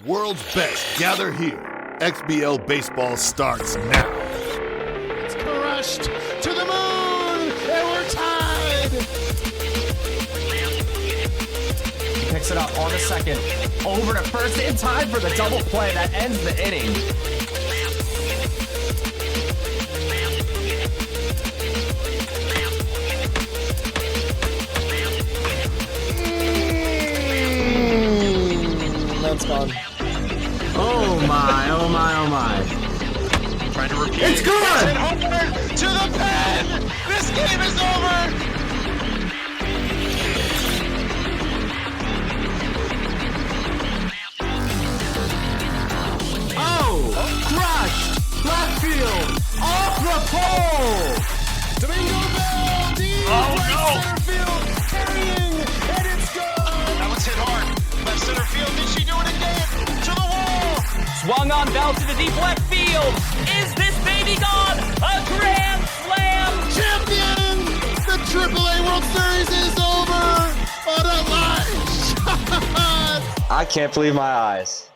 world's best gather here. XBL baseball starts now. It's crushed to the moon, and we're tied. He picks it up on the second, over to first in time for the double play that ends the inning. That's gone. Oh my, oh my, oh my. Trying to repeat. It's good! Homeward to the pen! This game is over! Oh! Crushed! Left field! Off the pole! Domingo Bell, deep right center field, carrying, and it's gone. That was hit hard. Left center field. Did she do it again? To the wall! Swung on Bell to the deep left field. Is this baby gone? A grand slam! Champion! The AAA World Series is over. What a line shot! I can't believe my eyes.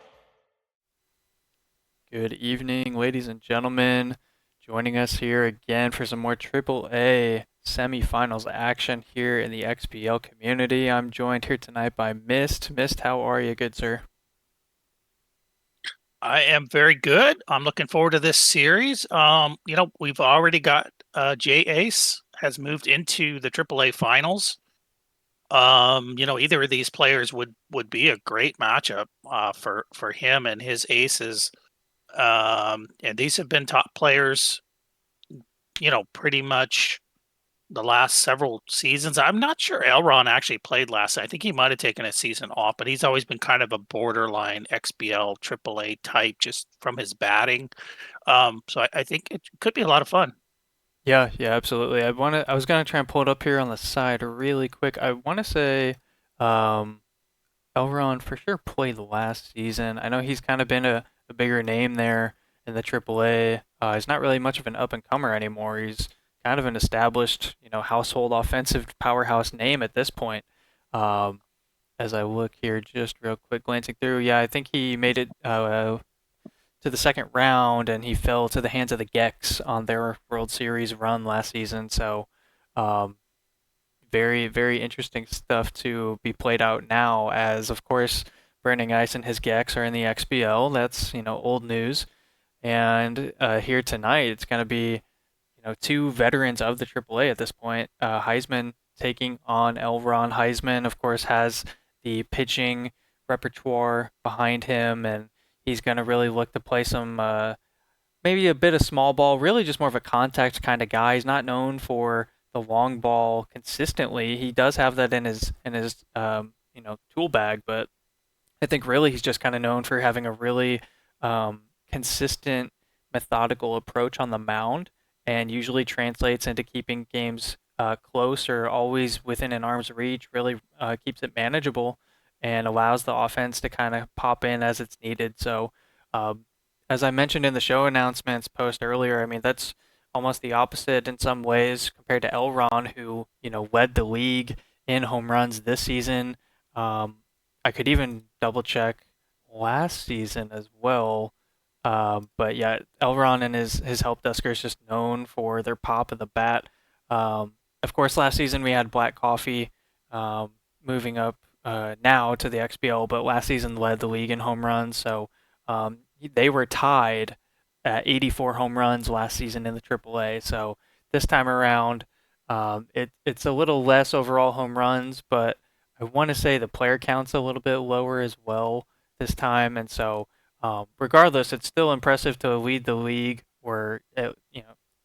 Good evening, ladies and gentlemen. Joining us here again for some more AAA semifinals action here in the XBL community. I'm joined here tonight by Mist. Mist, how are you, good sir? I am very good. I'm looking forward to this series. We've already got J Ace has moved into the AAA finals. Either of these players would be a great matchup for him and his aces. And these have been top players, pretty much the last several seasons. I'm not sure Elron actually played last. I think he might have taken a season off, but he's always been kind of a borderline XBL AAA type just from his batting. So I think it could be a lot of fun. Yeah, absolutely. I was gonna try and pull it up here on the side really quick. I want to say Elron for sure played last season. I know he's kind of been a bigger name there in the AAA. He's not really much of an up-and-comer anymore. He's kind of an established, household offensive powerhouse name at this point. As I look here, just real quick, glancing through, yeah, I think he made it to the second round, and he fell to the hands of the Gex on their World Series run last season. So, very, very interesting stuff to be played out now, as of course Burning Ice and his Gex are in the XBL. That's old news. And here tonight, it's going to be two veterans of the AAA at this point. Heisman taking on Elron. Heisman, of course, has the pitching repertoire behind him, and he's going to really look to play some, maybe a bit of small ball, really just more of a contact kind of guy. He's not known for the long ball consistently. He does have that in his tool bag, but I think really he's just kind of known for having a really consistent, methodical approach on the mound, and usually translates into keeping games close or always within an arm's reach, really keeps it manageable and allows the offense to kind of pop in as it's needed. So as I mentioned in the show announcements post earlier, I mean, that's almost the opposite in some ways compared to Elron, who, led the league in home runs this season. I could even double check last season as well. But yeah, Elron and his help desker is just known for their pop of the bat. Of course, last season we had Black Coffee moving up now to the XBL, but last season led the league in home runs. So they were tied at 84 home runs last season in the AAA. So this time around, it's a little less overall home runs, but I want to say the player count's a little bit lower as well this time. And so regardless, it's still impressive to lead the league, or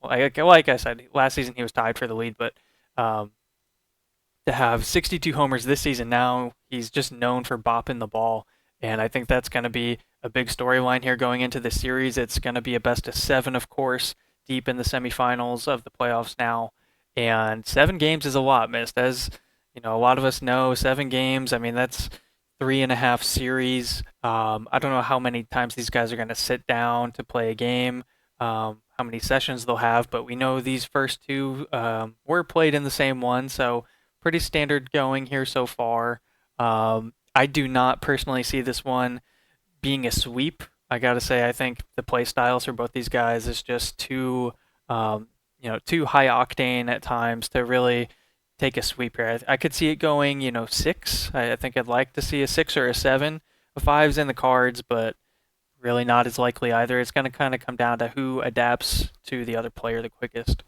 like I said, last season he was tied for the lead, but to have 62 homers this season, now he's just known for bopping the ball, and I think that's going to be a big storyline here going into the series. It's going to be a best of 7, of course, deep in the semifinals of the playoffs now, and 7 games is a lot, Mist. As a lot of us know, 7 games, I mean, that's 3.5 series. I don't know how many times these guys are going to sit down to play a game, how many sessions they'll have, but we know these first 2 were played in the same one, so pretty standard going here so far. I do not personally see this one being a sweep. I gotta say, I think the play styles for both these guys is just too, too high octane at times to really take a sweep here. I could see it going, 6. I think I'd like to see a 6 or a 7. A 5's in the cards, but really not as likely either. It's going to kind of come down to who adapts to the other player the quickest.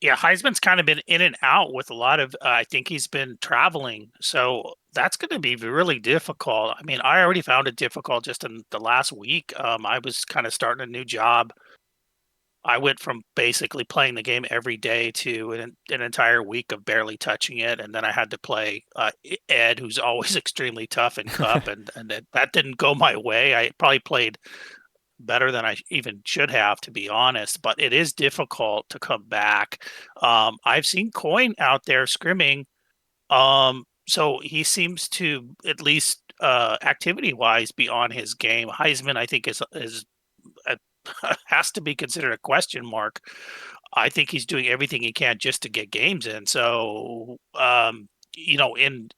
Yeah, Heisman's kind of been in and out with a lot of. I think he's been traveling, so that's going to be really difficult. I mean, I already found it difficult just in the last week. I was kind of starting a new job. I went from basically playing the game every day to an entire week of barely touching it, and then I had to play Ed, who's always extremely tough in Cup, and that didn't go my way. I probably played better than I even should have, to be honest. But it is difficult to come back. I've seen Coin out there scrimming, so he seems to, at least activity wise, be on his game. Heisman, I think, is a, has to be considered a question mark. I think he's doing everything he can just to get games in. So, in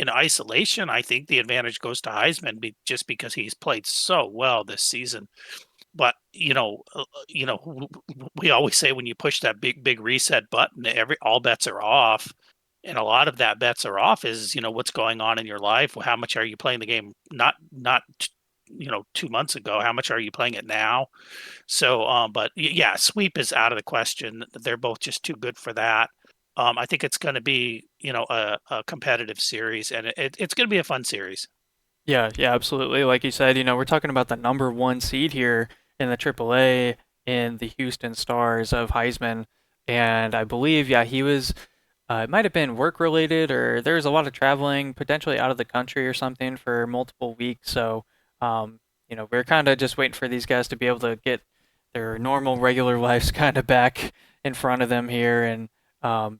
isolation, I think the advantage goes to Heisman just because he's played so well this season. But we always say when you push that big reset button, all bets are off, and a lot of that bets are off is what's going on in your life. How much are you playing the game? Not 2 months ago. How much are you playing it now? So, but yeah, sweep is out of the question. They're both just too good for that. I think it's going to be a competitive series, and it's going to be a fun series. Yeah, absolutely. Like you said, we're talking about the number 1 seed here in the AAA in the Houston Stars of Heisman. And I believe, he was, it might have been work related, or there was a lot of traveling, potentially out of the country or something for multiple weeks. So, we're kind of just waiting for these guys to be able to get their normal, regular lives kind of back in front of them here and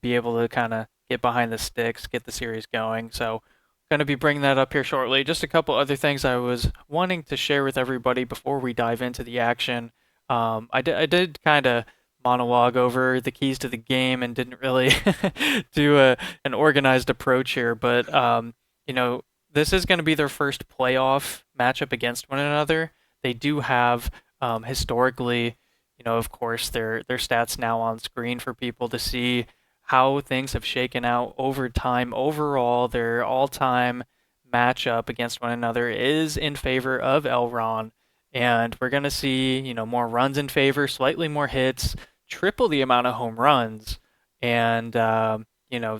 be able to kind of get behind the sticks, get the series going. So, going to be bringing that up here shortly. Just a couple other things I was wanting to share with everybody before we dive into the action. I did kind of monologue over the keys to the game and didn't really do an organized approach here, but this is going to be their first playoff matchup against one another. They do have historically, of course, their stats now on screen for people to see how things have shaken out over time. Overall, their all-time matchup against one another is in favor of Elron, and we're going to see, more runs in favor, slightly more hits, triple the amount of home runs, and the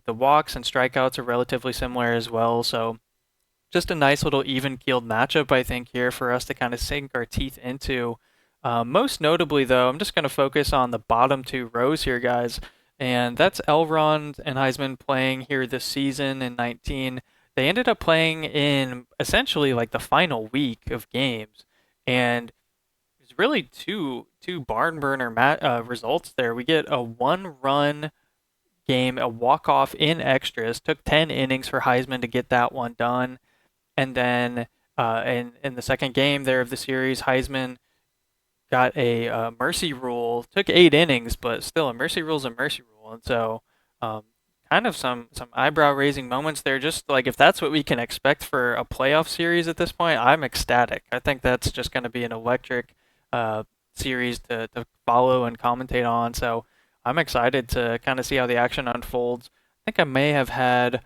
walks and strikeouts are relatively similar as well. So just a nice little even-keeled matchup, I think, here for us to kind of sink our teeth into. Most notably, though, I'm just going to focus on the bottom 2 rows here, guys. And that's Elron and Heisman playing here this season in 19. They ended up playing in essentially like the final week of games. And it's really two barn burner results there. We get a 1-run game, a walk-off in extras. Took 10 innings for Heisman to get that one done. And then in the second game there of the series, Heisman got a mercy rule. Took 8 innings, but still a mercy rule is a mercy rule. And so kind of some eyebrow-raising moments there. Just like if that's what we can expect for a playoff series at this point, I'm ecstatic. I think that's just going to be an electric series to follow and commentate on. So I'm excited to kind of see how the action unfolds. I think I may have had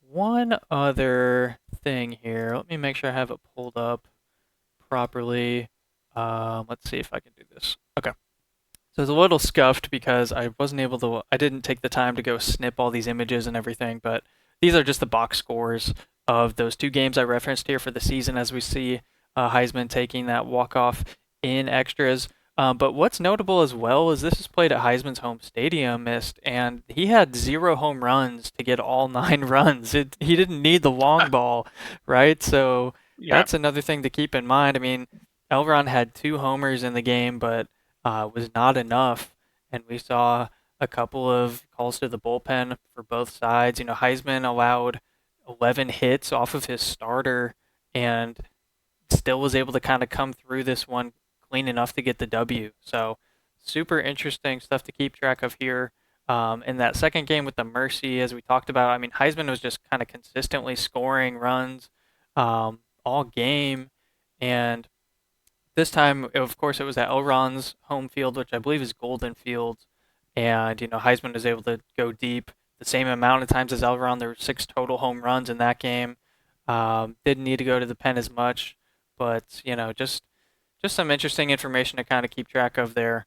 one other thing here. Let me make sure I have it pulled up properly. Let's see if I can do this. Okay. So it's a little scuffed because I didn't take the time to go snip all these images and everything, but these are just the box scores of those 2 games I referenced here for the season as we see Heisman taking that walk-off in extras. But what's notable as well is this is played at Heisman's home stadium, and he had 0 home runs to get all 9 runs. He didn't need the long ball, right? So that's another thing to keep in mind. I mean, Elron had 2 homers in the game, but was not enough. And we saw a couple of calls to the bullpen for both sides. Heisman allowed 11 hits off of his starter and still was able to kind of come through this one clean enough to get the W. So super interesting stuff to keep track of here. In that second game with the mercy, as we talked about, I mean, Heisman was just kind of consistently scoring runs all all game. And this time, of course, it was at Elron's home field, which I believe is Golden Field. And, Heisman was able to go deep the same amount of times as Elron. There were 6 total home runs in that game. Didn't need to go to the pen as much, but, just some interesting information to kind of keep track of there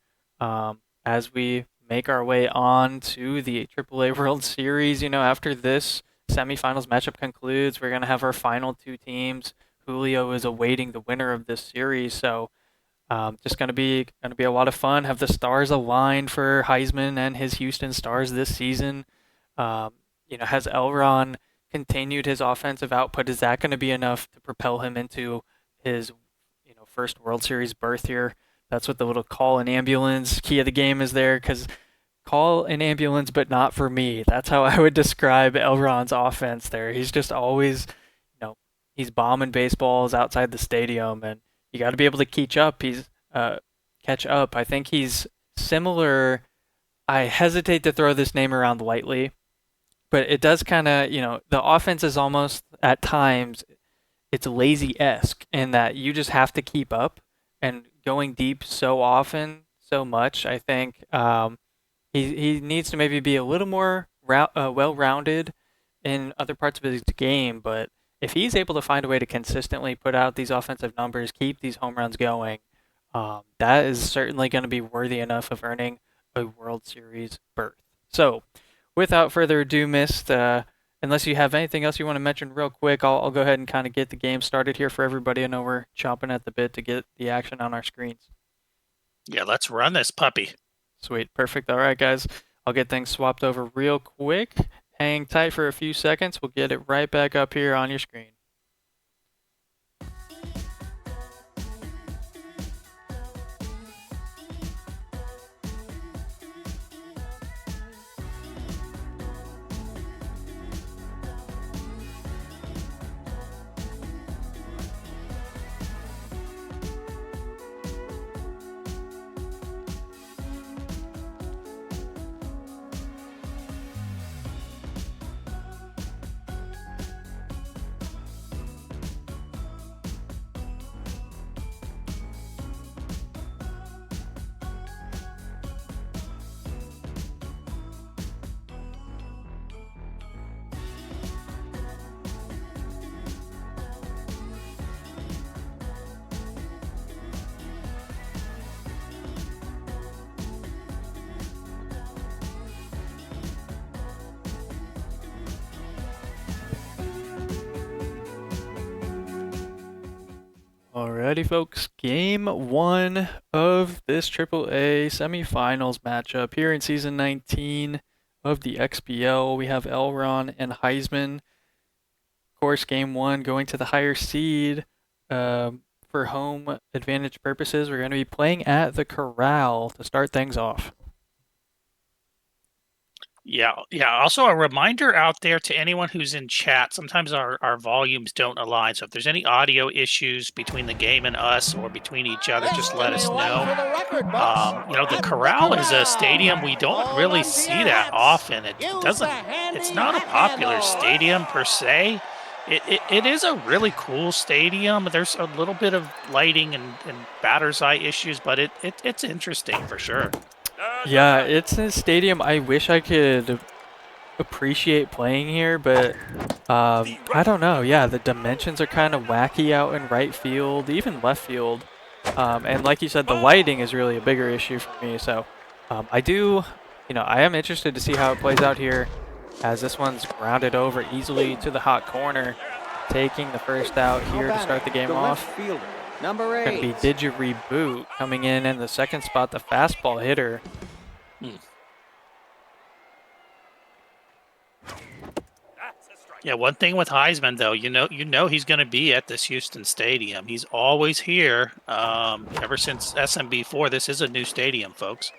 as we make our way on to the AAA World Series. After this semifinals matchup concludes, we're going to have our final 2 teams. Julio is awaiting the winner of this series, so just going to be a lot of fun. Have the stars aligned for Heisman and his Houston Stars this season. Has Elron continued his offensive output? Is that going to be enough to propel him into his first World Series berth here? That's what the little call an ambulance key of the game is there, because call an ambulance, but not for me. That's how I would describe Elron's offense there. He's just always, he's bombing baseballs outside the stadium, and you got to be able to catch up. I think he's similar. I hesitate to throw this name around lightly, but it does kind of, the offense is almost at times, it's lazy-esque in that you just have to keep up, and going deep so often, so much. I think he needs to maybe be a little more well-rounded in other parts of his game, but if he's able to find a way to consistently put out these offensive numbers, keep these home runs going, that is certainly going to be worthy enough of earning a World Series berth. So, without further ado, Mist, unless you have anything else you want to mention real quick, I'll go ahead and kind of get the game started here for everybody. I know we're chomping at the bit to get the action on our screens. Yeah, let's run this puppy. Sweet. Perfect. All right, guys. I'll get things swapped over real quick. Hang tight for a few seconds. We'll get it right back up here on your screen. Alrighty, folks. Game 1 of this AAA semifinals matchup here in Season 19 of the XBL. We have Elron and Heisman. Of course, Game 1 going to the higher seed for home advantage purposes. We're going to be playing at the Corral to start things off. Yeah. Also, a reminder out there to anyone who's in chat. Sometimes our volumes don't align. So if there's any audio issues between the game and us or between each other, just let us know. The Corral is a stadium we don't really see that often. It's not a popular stadium per se. It is a really cool stadium. There's a little bit of lighting and batter's eye issues, but it's interesting for sure. Yeah, it's a stadium I wish I could appreciate playing here, but I don't know. Yeah, the dimensions are kind of wacky out in right field, even left field. And like you said, the lighting is really a bigger issue for me. So I am interested to see how it plays out here, as this one's grounded over easily to the hot corner, taking the first out here to start the game off. Number 8. Going to be Didgeridoo coming in the second spot, the fastball hitter. Yeah, one thing with Heisman, though, you know he's going to be at this Houston stadium. He's always here. Ever since SMB4, this is a new stadium, folks.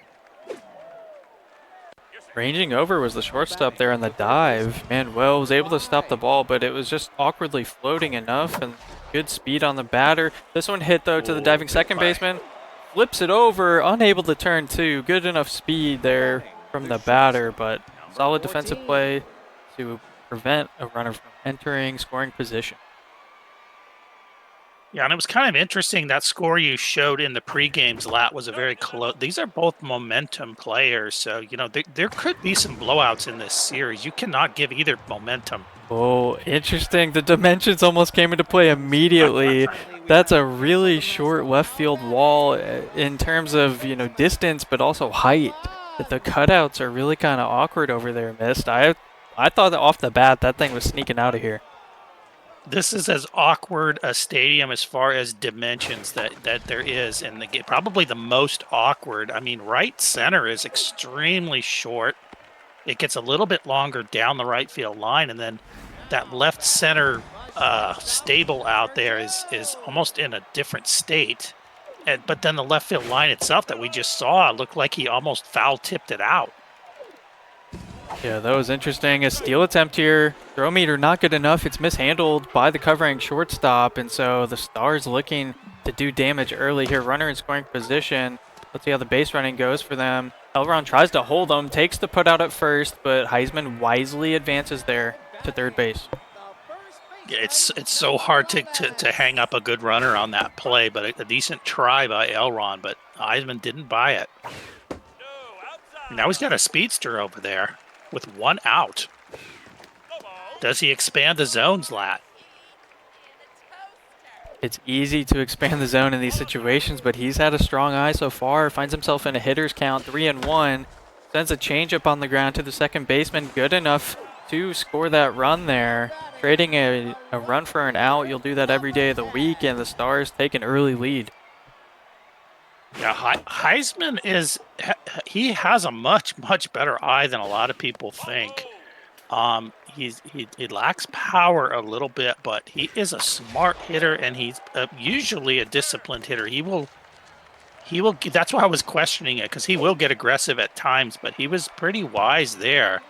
Ranging over was the shortstop there on the dive. Manuel was able to stop the ball, but it was just awkwardly floating enough, and good speed on the batter. This one hit, though, to the diving second baseman. Flips it over, unable to turn two. Good enough speed there from the batter, but solid defensive play to prevent a runner from entering scoring position. Yeah, and it was kind of interesting that score you showed in the pre-games, Lat, was a very close. These are both momentum players, so there could be some blowouts in this series. You cannot give either momentum. Oh, interesting. The dimensions almost came into play immediately. That's a really short left field wall in terms of, distance, but also height. The cutouts are really kind of awkward over there, Mist. I thought that off the bat that thing was sneaking out of here. This is as awkward a stadium as far as dimensions that there is, and probably the most awkward. I mean, right center is extremely short. It gets a little bit longer down the right field line, and then that left center stable out there is almost in a different state. But then the left field line itself that we just saw looked like he almost foul tipped it out. Yeah, that was interesting. A steal attempt here. Throw meter not good enough. It's mishandled by the covering shortstop, and so the Stars looking to do damage early here. Runner in scoring position. Let's see how the base running goes for them. Elron tries to hold him, takes the put out at first, but Heisman wisely advances there to third base. It's so hard to hang up a good runner on that play, but a decent try by Elron, but Heisman didn't buy it. Now he's got a speedster over there with one out. Does he expand the zones, Lat? It's easy to expand the zone in these situations, but he's had a strong eye so far. Finds himself in a hitter's count, 3-1. Sends a changeup on the ground to the second baseman. Good enough to score that run there. Trading a run for an out, you'll do that every day of the week, and the Stars take an early lead. Yeah, Heisman he has a much better eye than a lot of people think. He lacks power a little bit, but he is a smart hitter, and he's usually a disciplined hitter. He will. That's why I was questioning it, because he will get aggressive at times, but he was pretty wise there,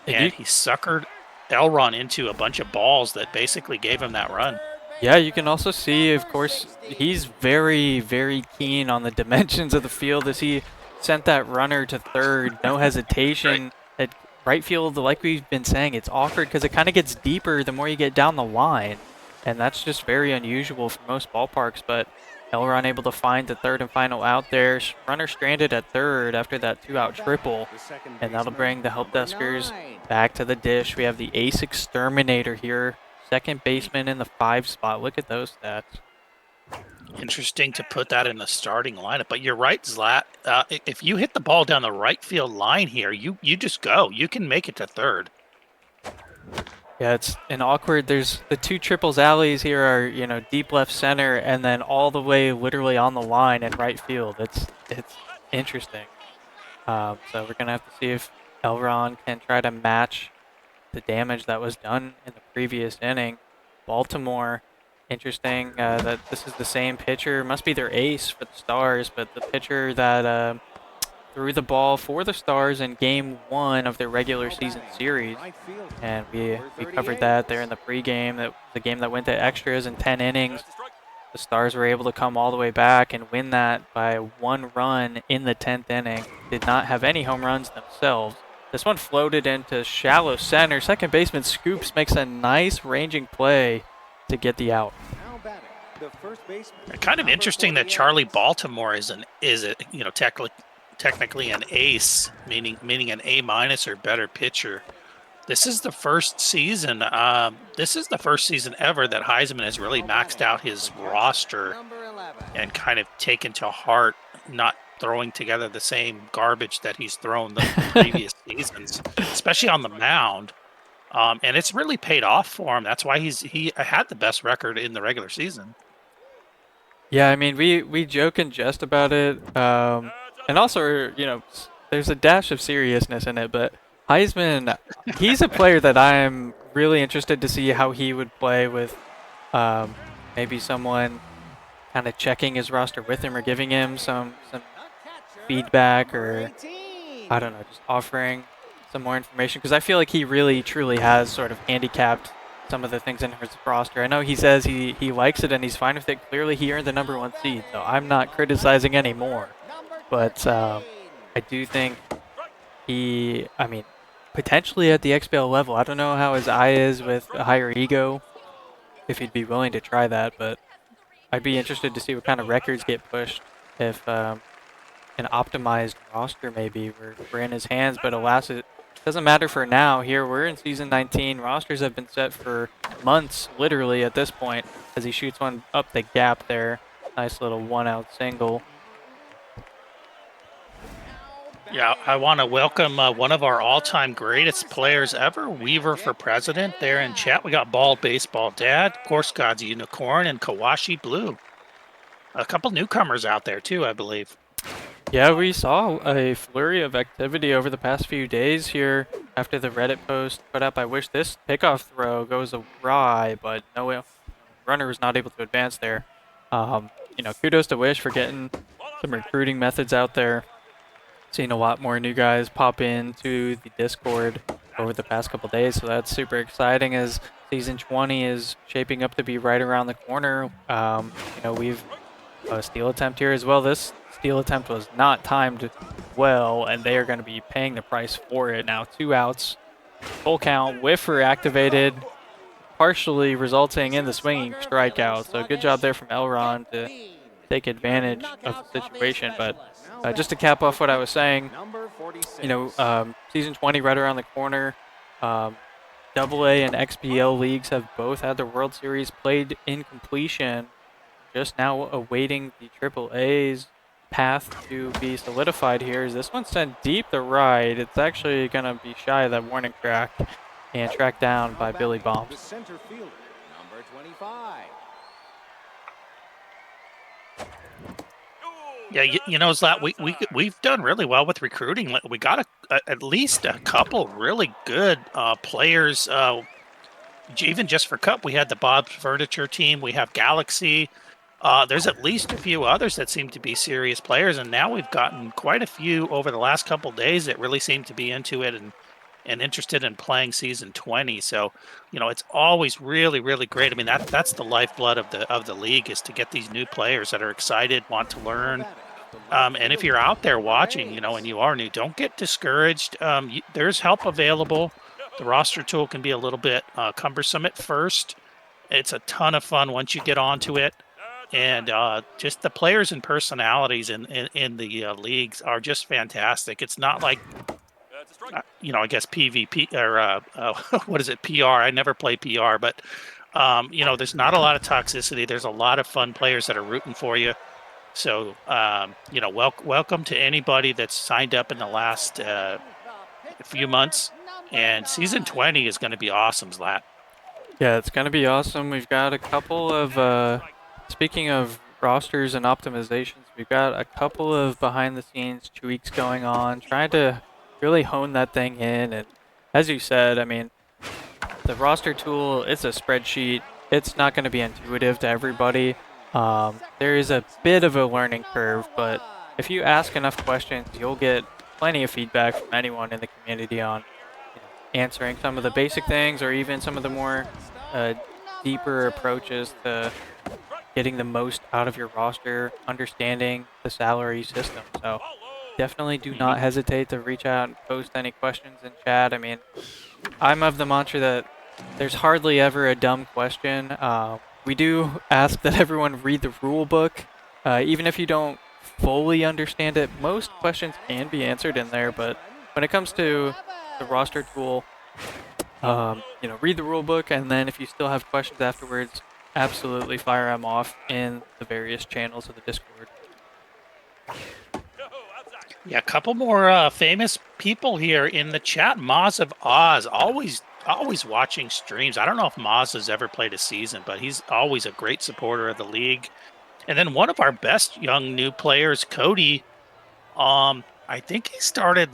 and he suckered Elron into a bunch of balls that basically gave him that run. Yeah, you can also see, of course, he's very, very keen on the dimensions of the field as he sent that runner to third. No hesitation. At right field, like we've been saying, it's awkward because it kind of gets deeper the more you get down the line. And that's just very unusual for most ballparks. But Elron able to find the third and final out there. Runner stranded at third after that two-out triple. And that'll bring the help deskers back to the dish. We have the ace exterminator here. Second baseman in the 5 spot. Look at those stats. Interesting to put that in the starting lineup. But you're right, Zlat. If you hit the ball down the right field line here, you just go. You can make it to third. Yeah, it's an awkward. There's the two triples alleys here are, deep left center and then all the way literally on the line in right field. It's interesting. So we're going to have to see if Elron can try to match the damage that was done in the previous inning. Baltimore, interesting that this is the same pitcher. Must be their ace for the Stars, but the pitcher that threw the ball for the Stars in Game 1 of their regular season series. And we covered that there in the pregame. The game that went to extras in 10 innings. The Stars were able to come all the way back and win that by 1 run in the 10th inning. Did not have any home runs themselves. This one floated into shallow center. Second baseman Scoops makes a nice ranging play to get the out. Kind of interesting that Charlie Baltimore is technically an ace, meaning an A- or better pitcher. This is the first season. This is the first season ever that Heisman has really maxed out his roster and kind of taken to heart not throwing together the same garbage that he's thrown the previous seasons, especially on the mound. And it's really paid off for him. That's why he had the best record in the regular season. Yeah, I mean, we joke and jest about it. And also, there's a dash of seriousness in it, but Heisman, he's a player that I'm really interested to see how he would play with maybe someone kind of checking his roster with him or giving him some feedback, or I don't know, just offering some more information, because I feel like he really truly has sort of handicapped some of the things in his roster. I know he says he likes it and he's fine with it. Clearly he earned the #1 seed, so I'm not criticizing anymore. But I do think potentially at the XBL level, I don't know how his eye is with a higher ego, if he'd be willing to try that, but I'd be interested to see what kind of records get pushed if an optimized roster maybe we're in his hands. But alas, it doesn't matter for now. Here we're in season 19. Rosters have been set for months, literally at this point, as he shoots one up the gap there. Nice little 1-out single. Yeah, I want to welcome one of our all-time greatest players ever, Weaver for President. There in chat, we got Bald Baseball Dad, of course, God's Unicorn, and Kawashi Blue. A couple newcomers out there too, I believe. Yeah, we saw a flurry of activity over the past few days here after the Reddit post put up. I wish this pickoff throw goes awry, but no runner was not able to advance there. You know, kudos to Wish for getting some recruiting methods out there. Seen a lot more new guys pop into the Discord over the past couple days, so that's super exciting as season 20 is shaping up to be right around the corner. You know, we've a steal attempt here as well. This steal attempt was not timed well, and they are going to be paying the price for it. Now 2 outs, full count, whiffer activated, partially resulting in the swinging strikeout. So good job there from Elron to take advantage of the situation. But just to cap off what I was saying, you know, season 20 right around the corner. AA and XBL leagues have both had the World Series played in completion. Just now awaiting the AAA's path to be solidified here. Is this one sent deep to right? It's actually going to be shy of that warning track and tracked down by Billy Bombs. Center fielder, number 25. Yeah, you know, Zlat, we've done really well with recruiting. We got at least a couple really good players. Even just for Cup, we had the Bob's Furniture team. We have Galaxy. There's at least a few others that seem to be serious players, and now we've gotten quite a few over the last couple days that really seem to be into it and interested in playing season 20. So, you know, it's always really, really great. I mean, that's the lifeblood of the league, is to get these new players that are excited, want to learn. And if you're out there watching, you know, and you are new, don't get discouraged. There's help available. The roster tool can be a little bit cumbersome at first. It's a ton of fun once you get onto it. And just the players and personalities in the leagues are just fantastic. It's not like, you know, I guess PvP or what is it, PR? I never play PR, but, you know, there's not a lot of toxicity. There's a lot of fun players that are rooting for you. So, you know, welcome to anybody that's signed up in the last few months. And season 20 is going to be awesome, Zlat. Yeah, it's going to be awesome. We've got a couple of, speaking of rosters and optimizations, we've got a couple of behind-the-scenes tweaks going on, trying to really hone that thing in. And as you said, I mean, the roster tool, it's a spreadsheet. It's not going to be intuitive to everybody. There is a bit of a learning curve, but if you ask enough questions, you'll get plenty of feedback from anyone in the community on, you know, answering some of the basic things or even some of the more deeper approaches to getting the most out of your roster, understanding the salary system. So definitely do not hesitate to reach out and post any questions in chat. I mean, I'm of the mantra that there's hardly ever a dumb question. We do ask that everyone read the rule book. Even if you don't fully understand it, most questions can be answered in there, but when it comes to the roster tool, you know, read the rule book, and then if you still have questions afterwards, absolutely fire them off in the various channels of the Discord. Yeah, a couple more famous people here in the chat. Maz of Oz, always watching streams. I don't know if Maz has ever played a season, but he's always a great supporter of the league. And then one of our best young new players, Cody, I think he started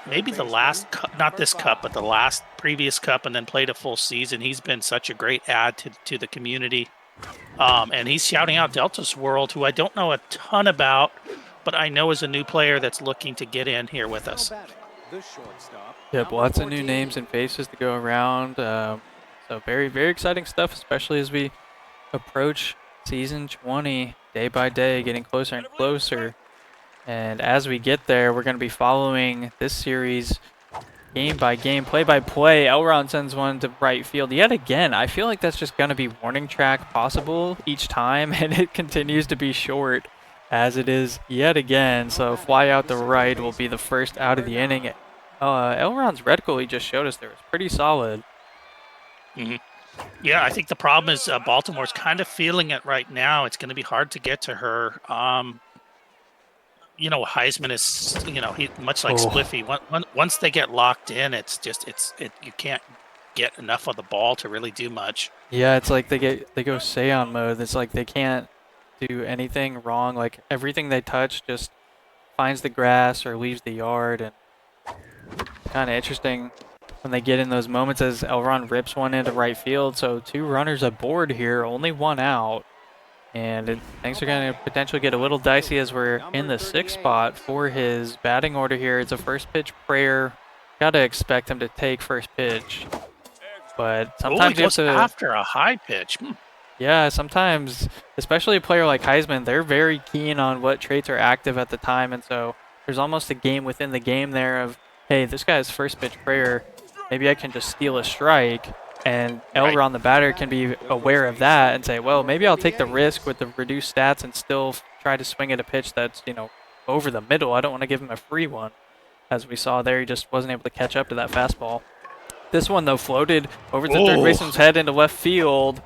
maybe the last cup, not this cup, but the previous cup, and then played a full season. He's been such a great add to the community. And he's shouting out Delta's World, who I don't know a ton about, but I know is a new player that's looking to get in here with us. Yep, lots of new names and faces to go around. So very, very exciting stuff, especially as we approach season 20 day by day, getting closer and closer. And as we get there, we're going to be following this series game by game, play by play. Elron sends one to right field yet again. I feel like that's just going to be warning track possible each time, and it continues to be short as it is yet again. So fly out the right will be the first out of the inning. Elron's reticle he just showed us there was pretty solid. Yeah, I think the problem is Baltimore's kind of feeling it right now. It's going to be hard to get to her. You know, Heisman is, you know, he much like Spliffy. Once they get locked in, it's just you can't get enough of the ball to really do much. Yeah, it's like they go Saiyan mode. It's like they can't do anything wrong. Like everything they touch just finds the grass or leaves the yard, and kind of interesting when they get in those moments as Elron rips one into right field. So 2 runners aboard here, only 1 out. And things are going to potentially get a little dicey as we're in the 6th spot for his batting order here. It's a first pitch prayer. Got to expect him to take first pitch. But sometimes you have to... after a high pitch. Yeah, sometimes, especially a player like Heisman, they're very keen on what traits are active at the time. And so there's almost a game within the game there of, hey, this guy's first pitch prayer. Maybe I can just steal a strike. And Elron, the batter, can be aware of that and say, well, maybe I'll take the risk with the reduced stats and still try to swing at a pitch that's, you know, over the middle. I don't want to give him a free one. As we saw there, he just wasn't able to catch up to that fastball. This one, though, floated over the third baseman's head into left field.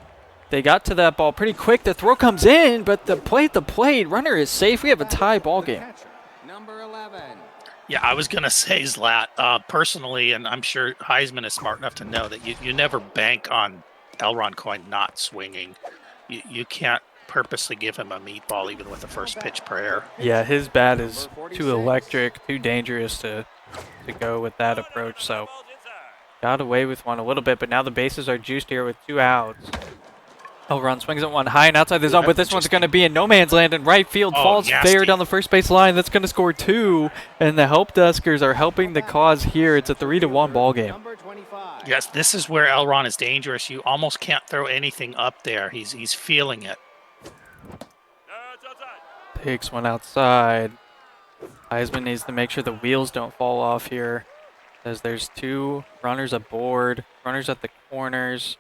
They got to that ball pretty quick. The throw comes in, but the plate, runner is safe. We have a tie ball game. Number 11. Yeah, I was going to say, Zlat, personally, and I'm sure Heisman is smart enough to know that you never bank on ElronCoin not swinging. You can't purposely give him a meatball even with the first pitch prayer. Yeah, his bat is too electric, too dangerous to go with that approach. So got away with one a little bit, but now the bases are juiced here with 2 outs. Elron swings at one high and outside the zone, but this one's going to be in no man's land, and right field falls fair down the first base line. That's going to score 2, and the Help Deskers are helping the cause here. It's a 3-1 ball game. Yes, this is where Elron is dangerous. You almost can't throw anything up there. He's feeling it. Takes one outside. Heisman needs to make sure the wheels don't fall off here, as there's 2 runners aboard, runners at the corners.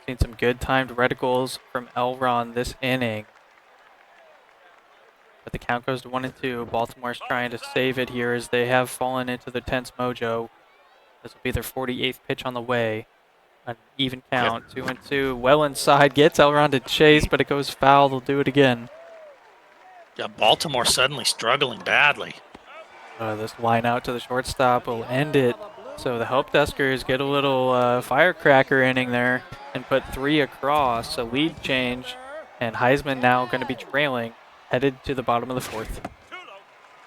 Seen some good timed reticles from Elron this inning. But the count goes to 1-2. Baltimore's trying to save it here as they have fallen into the tense mojo. This will be their 48th pitch on the way. An even count, 2-2. Well inside, gets Elron to chase, but it goes foul. They'll do it again. Yeah, Baltimore suddenly struggling badly. This line out to the shortstop will end it. So the Help Deskers get a little firecracker inning there and put 3 across. A lead change, and Heisman now going to be trailing, headed to the bottom of the 4th.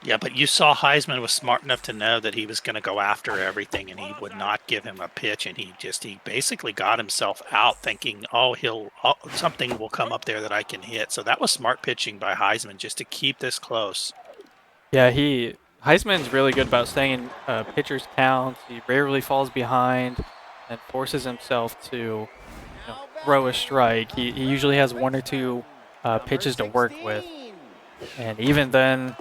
Yeah, but you saw Heisman was smart enough to know that he was going to go after everything, and he would not give him a pitch, and he basically got himself out thinking, something will come up there that I can hit. So that was smart pitching by Heisman just to keep this close. Yeah, Heisman's really good about staying in pitcher's counts. He rarely falls behind and forces himself to throw a strike. He usually has 1 or 2 pitches to work with. And even then,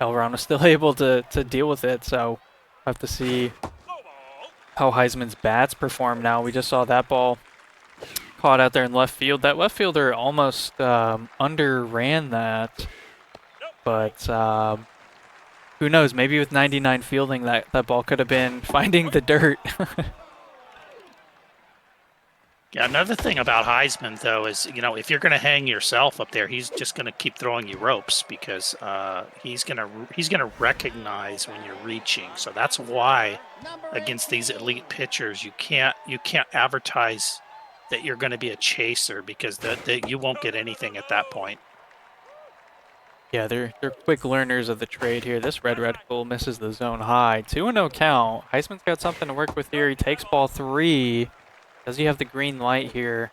Elron was still able to deal with it. So we'll have to see how Heisman's bats perform now. We just saw that ball caught out there in left field. That left fielder almost underran that. But... who knows? Maybe with 99 fielding, that ball could have been finding the dirt. Yeah, another thing about Heisman, though, is, if you're going to hang yourself up there, he's just going to keep throwing you ropes because he's going to recognize when you're reaching. So that's why against these elite pitchers, you can't advertise that you're going to be a chaser because you won't get anything at that point. Yeah, they're quick learners of the trade here. This red reticle misses the zone high. 2-0 count. Heisman's got something to work with here. He takes ball 3. Does he have the green light here?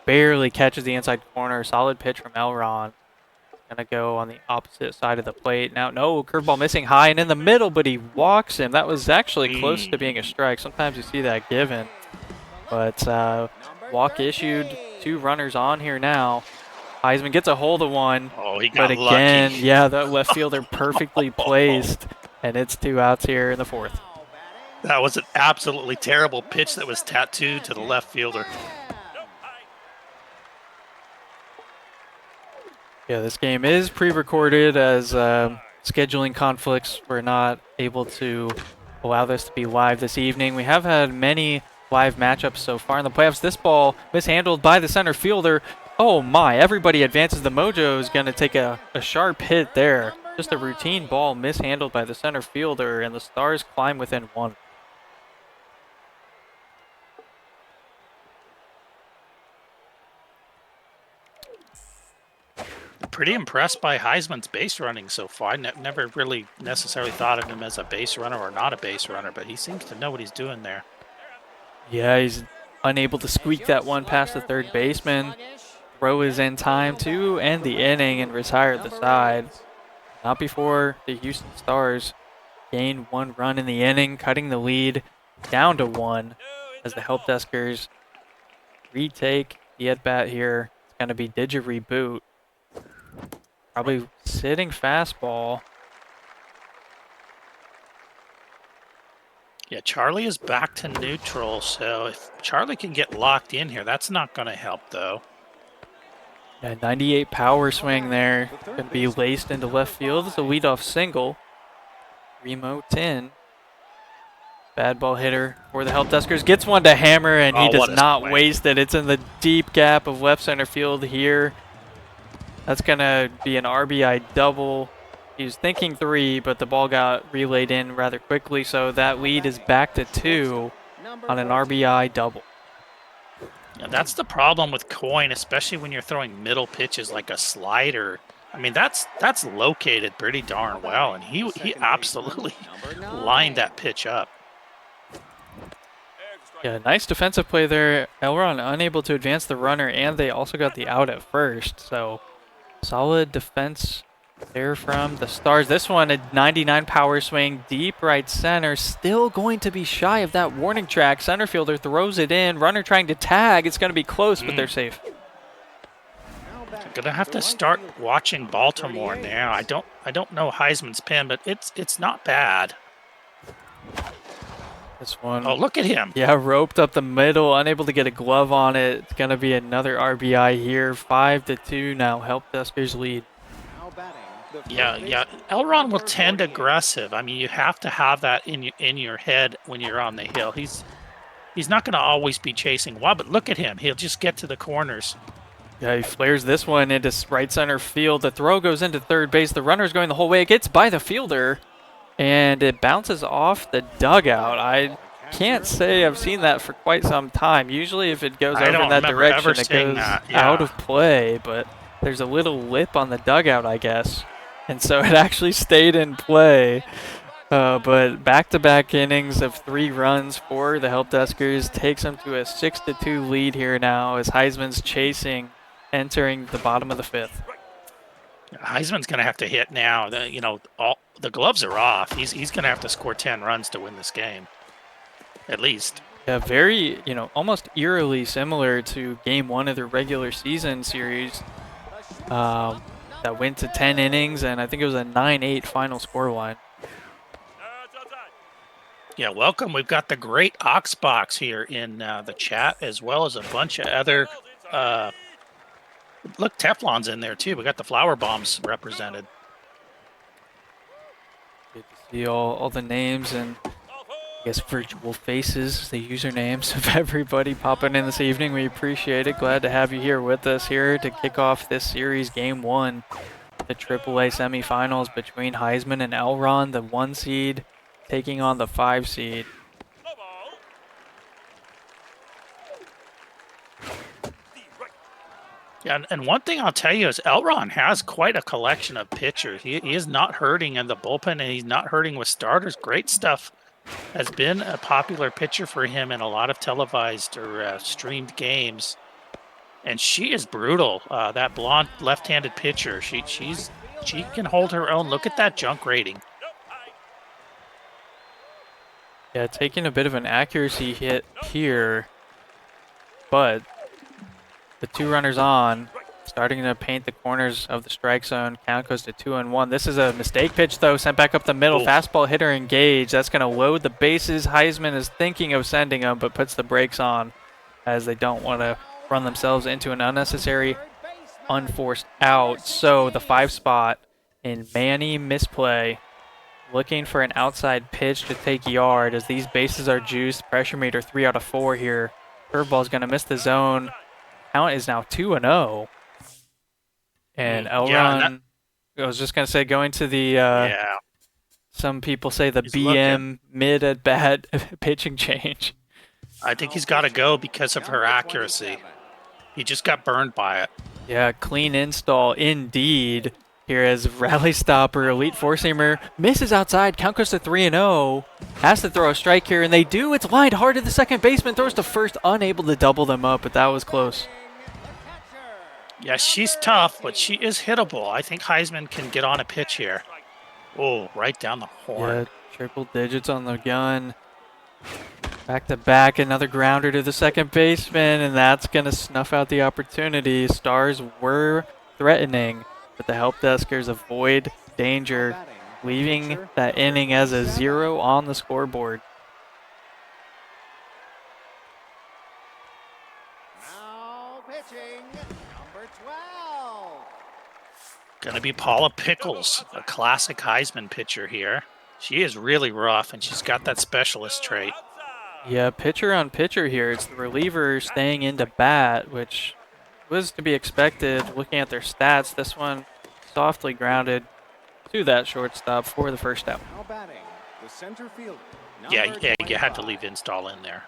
Barely catches the inside corner. Solid pitch from Elron. Gonna go on the opposite side of the plate. Now, no, curveball missing high and in the middle, but he walks him. That was actually close to being a strike. Sometimes you see that given. But walk issued. 2 runners on here now. Heisman gets a hold of one. Oh, he got but again, lucky. yeah, that left fielder perfectly placed. And it's 2 outs here in the 4th. That was an absolutely terrible pitch that was tattooed to the left fielder. Yeah, this game is pre-recorded as scheduling conflicts were not able to allow this to be live this evening. We have had many live matchups so far in the playoffs. This ball mishandled by the center fielder. Oh my, everybody advances. The Mojo is going to take a sharp hit there. Just a routine ball mishandled by the center fielder, and the Stars climb within 1. Pretty impressed by Heisman's base running so far. I never really necessarily thought of him as a base runner or not a base runner, but he seems to know what he's doing there. Yeah, he's unable to squeak that one past the third baseman. Throw is in time to end the inning and retire the side. Not before the Houston Stars gain 1 run in the inning, cutting the lead down to 1 as the help deskers retake the at-bat here. It's going to be digi-reboot. Probably sitting fastball. Yeah, Charlie is back to neutral, so if Charlie can get locked in here, that's not going to help, though. Yeah, 98 power swing there. Going to be laced into left field. It's a leadoff single. Remo 10. Bad ball hitter for the help deskers. Gets one to hammer, and he does not waste it. It's in the deep gap of left center field here. That's going to be an RBI double. He was thinking 3, but the ball got relayed in rather quickly, so that lead is back to 2 on an RBI double. Yeah, that's the problem with Coin, especially when you're throwing middle pitches like a slider. I mean, that's located pretty darn well, and he absolutely lined that pitch up. Yeah, nice defensive play there. Elron unable to advance the runner, and they also got the out at first, so solid defense there from the Stars. This one, a 99 power swing, deep right center, still going to be shy of that warning track. Center fielder throws it in, runner trying to tag. It's going to be close, but they're safe. I'm gonna have to start watching Baltimore now. I don't know Heisman's pen, but it's not bad. This one. Oh, look at him. Yeah, roped up the middle, unable to get a glove on it. It's going to be another RBI here. 5-2 now. Help deskers lead. Yeah. Elron will tend aggressive. I mean, you have to have that in your head when you're on the hill. He's not going to always be chasing wild, but look at him. He'll just get to the corners. Yeah, he flares this one into right center field. The throw goes into third base. The runner's going the whole way. It gets by the fielder, and it bounces off the dugout. I can't say I've seen that for quite some time. Usually if it goes over in that direction, it goes out of play, but there's a little lip on the dugout, I guess. And so it actually stayed in play. But back-to-back innings of 3 runs for the help deskers takes them to a 6-2 lead here now as Heisman's chasing, entering the bottom of the 5th. Heisman's going to have to hit now. All the gloves are off. He's going to have to score 10 runs to win this game, at least. Yeah, very, almost eerily similar to Game 1 of the regular season series that went to 10 innings, and I think it was a 9-8 final scoreline. Yeah, welcome. We've got the great Oxbox here in the chat, as well as a bunch of other look, Teflon's in there too. We got the flower bombs represented. Good to see all the names and I guess virtual faces, the usernames of everybody popping in this evening. We appreciate it. Glad to have you here with us here to kick off this series, Game 1, the AAA semifinals between Heisman and Elron, the 1 seed taking on the 5 seed. Yeah, and one thing I'll tell you is Elron has quite a collection of pitchers. He is not hurting in the bullpen, and he's not hurting with starters. Great stuff. Has been a popular pitcher for him in a lot of televised or streamed games. And she is brutal. That blonde left-handed pitcher. She can hold her own. Look at that junk rating. Yeah, taking a bit of an accuracy hit here, but the 2 runners on, starting to paint the corners of the strike zone. Count goes to 2-1. This is a mistake pitch, though, sent back up the middle. Fastball hitter engaged. That's going to load the bases. Heisman is thinking of sending him, but puts the brakes on as they don't want to run themselves into an unnecessary unforced out. So the 5 spot in Manny misplay, looking for an outside pitch to take yard as these bases are juiced. Pressure meter 3 out of 4 here. Curveball's going to miss the zone. Count is now 2-0. And Elron, I was just going to say, going to the, some people say the BM mid at bat pitching change. I think he's got to go because of her accuracy. He just got burned by it. Yeah, clean install indeed. Here as rally stopper, elite four-seamer, misses outside. Count goes to 3-0. Has to throw a strike here, and they do. It's lined hard to the second baseman. Throws to first, unable to double them up, but that was close. Yeah, she's tough, but she is hittable. I think Heisman can get on a pitch here. Oh, right down the horn. Yeah, triple digits on the gun. Back to back, another grounder to the second baseman, and that's going to snuff out the opportunity. Stars were threatening, but the help deskers avoid danger, leaving that inning as a 0 on the scoreboard. Now pitching, number 12. Gonna be Paula Pickles, a classic Heisman pitcher here. She is really rough, and she's got that specialist trait. Yeah, pitcher on pitcher here. It's the reliever staying into bat, which was to be expected looking at their stats. This one softly grounded to that shortstop for the first out. Now batting, the center fielder. Yeah, you had to leave install in there.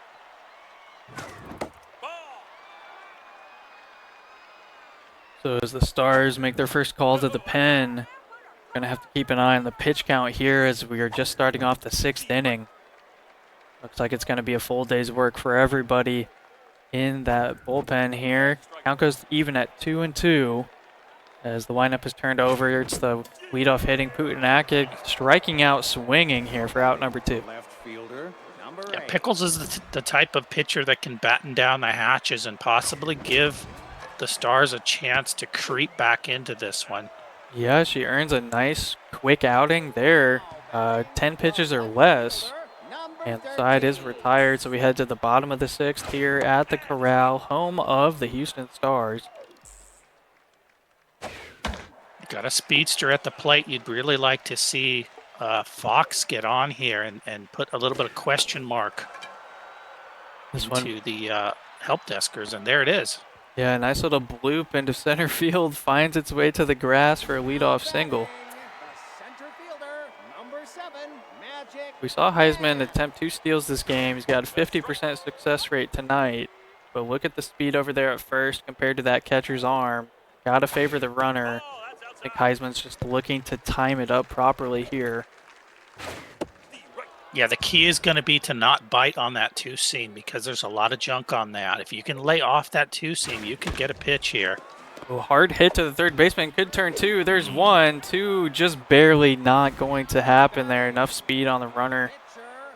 So as the Stars make their first calls at the pen, going to have to keep an eye on the pitch count here as we are just starting off the 6th inning. Looks like it's going to be a full day's work for everybody in that bullpen here. Count goes even at 2-2 as the lineup is turned over. It's the leadoff hitting Putin Akic striking out swinging here for out number 2. Left fielder, number 8. Yeah, Pickles is the type of pitcher that can batten down the hatches and possibly give the Stars a chance to creep back into this one. Yeah, she earns a nice quick outing there. 10 pitches or less. And the side is retired, so we head to the bottom of the 6th here at the Corral, home of the Houston Stars. Got a speedster at the plate. You'd really like to see Fox get on here and put a little bit of question mark into the help deskers, and there it is. Yeah, a nice little bloop into center field, finds its way to the grass for a leadoff single. We saw Heisman attempt 2 steals this game. He's got a 50% success rate tonight. But look at the speed over there at first compared to that catcher's arm. Gotta favor the runner. I think Heisman's just looking to time it up properly here. Yeah, the key is going to be to not bite on that 2-seam because there's a lot of junk on that. If you can lay off that 2-seam, you can get a pitch here. Oh, hard hit to the third baseman. Could turn 2. There's 1. 2 just barely not going to happen there. Enough speed on the runner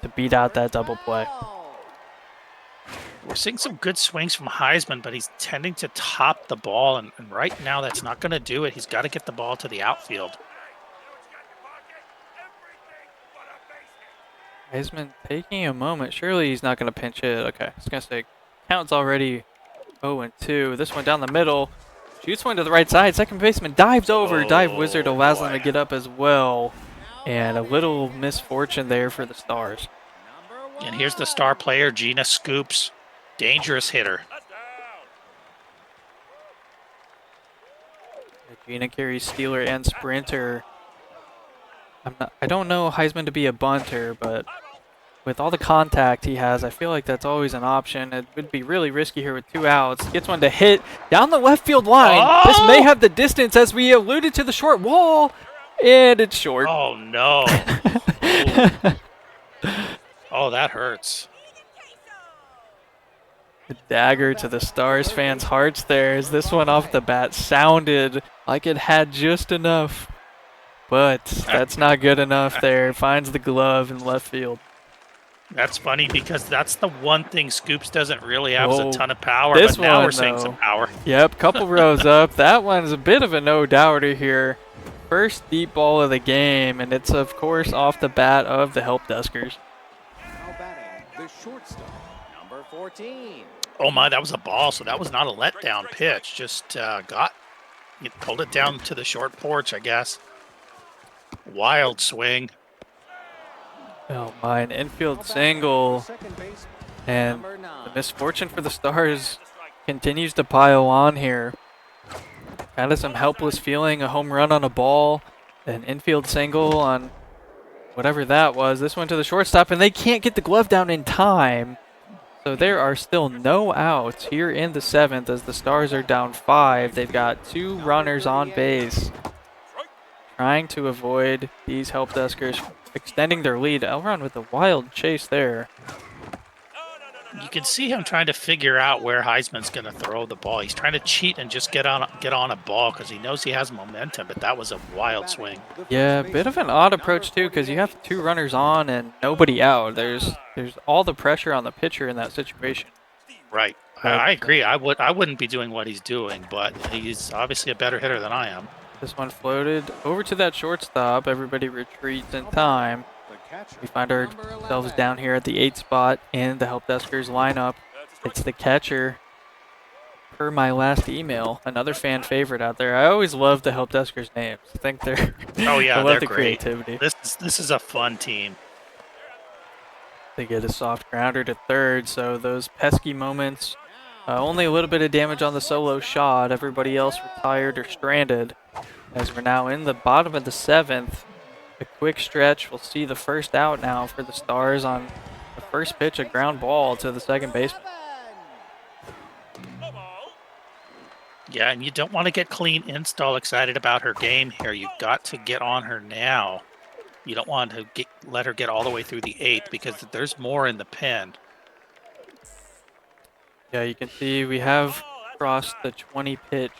to beat out that double play. We're seeing some good swings from Heisman, but he's tending to top the ball, and right now that's not going to do it. He's got to get the ball to the outfield. Heisman taking a moment. Surely he's not going to pinch hit. Okay, I was going to say, count's already 0-2. This one down the middle. Shoots one to the right side. Second baseman dives over. Dive wizard allows them to get up as well. And a little misfortune there for the Stars. And here's the star player, Gina Scoops. Dangerous hitter. Gina carries stealer and sprinter. I don't know Heisman to be a bunter, but with all the contact he has, I feel like that's always an option. It would be really risky here with 2 outs. Gets one to hit down the left field line. Oh! This may have the distance as we alluded to the short wall, and it's short. Oh, no. Oh, that hurts. The dagger to the Stars fans' hearts there as this one off the bat sounded like it had just enough. But that's not good enough there. Finds the glove in left field. That's funny because that's the one thing Scoops doesn't really have is Whoa. a ton of power, This but now one, we're seeing some though. power. Yep, couple rows up. That one's a bit of a no-doubter here. First deep ball of the game, and it's, of course, off the bat of the Help Duskers. Now batting, the shortstop, number 14. Oh my, that was a ball, so that was not a letdown pitch. Just pulled it down to the short porch, I guess. Wild swing. Oh my, an infield single. And the misfortune for the Stars continues to pile on here. Kind of some helpless feeling, a home run on a ball, an infield single on whatever that was. This one to the shortstop, and they can't get the glove down in time. So there are still no outs here in the 7th as the Stars are down 5. They've got 2 runners on base. Trying to avoid these Help Duskers extending their lead. Elron with a wild chase there. You can see him trying to figure out where Heisman's going to throw the ball. He's trying to cheat and just get on a ball because he knows he has momentum, but that was a wild swing. Yeah, a bit of an odd approach too because you have 2 runners on and nobody out. There's all the pressure on the pitcher in that situation. Right. I agree. I wouldn't be doing what he's doing, but he's obviously a better hitter than I am. This one floated over to that shortstop. Everybody retreats in time. We find ourselves down here at the 8th spot in the Help Duskers lineup. It's the catcher, per my last email. Another fan favorite out there. I always love the Help Duskers names. I think they're oh yeah, I love they're the great. creativity. This is a fun team. They get a soft grounder to third, so those pesky moments. Only a little bit of damage on the solo shot. Everybody else retired or stranded. As we're now in the bottom of the 7th. A quick stretch. We'll see the first out now for the Stars on the first pitch, a ground ball to the second baseman. Yeah, and you don't want to get Clean Install excited about her game here. You've got to get on her now. You don't want to let her get all the way through the 8th because there's more in the pen. Yeah, you can see we have crossed the 20 pitch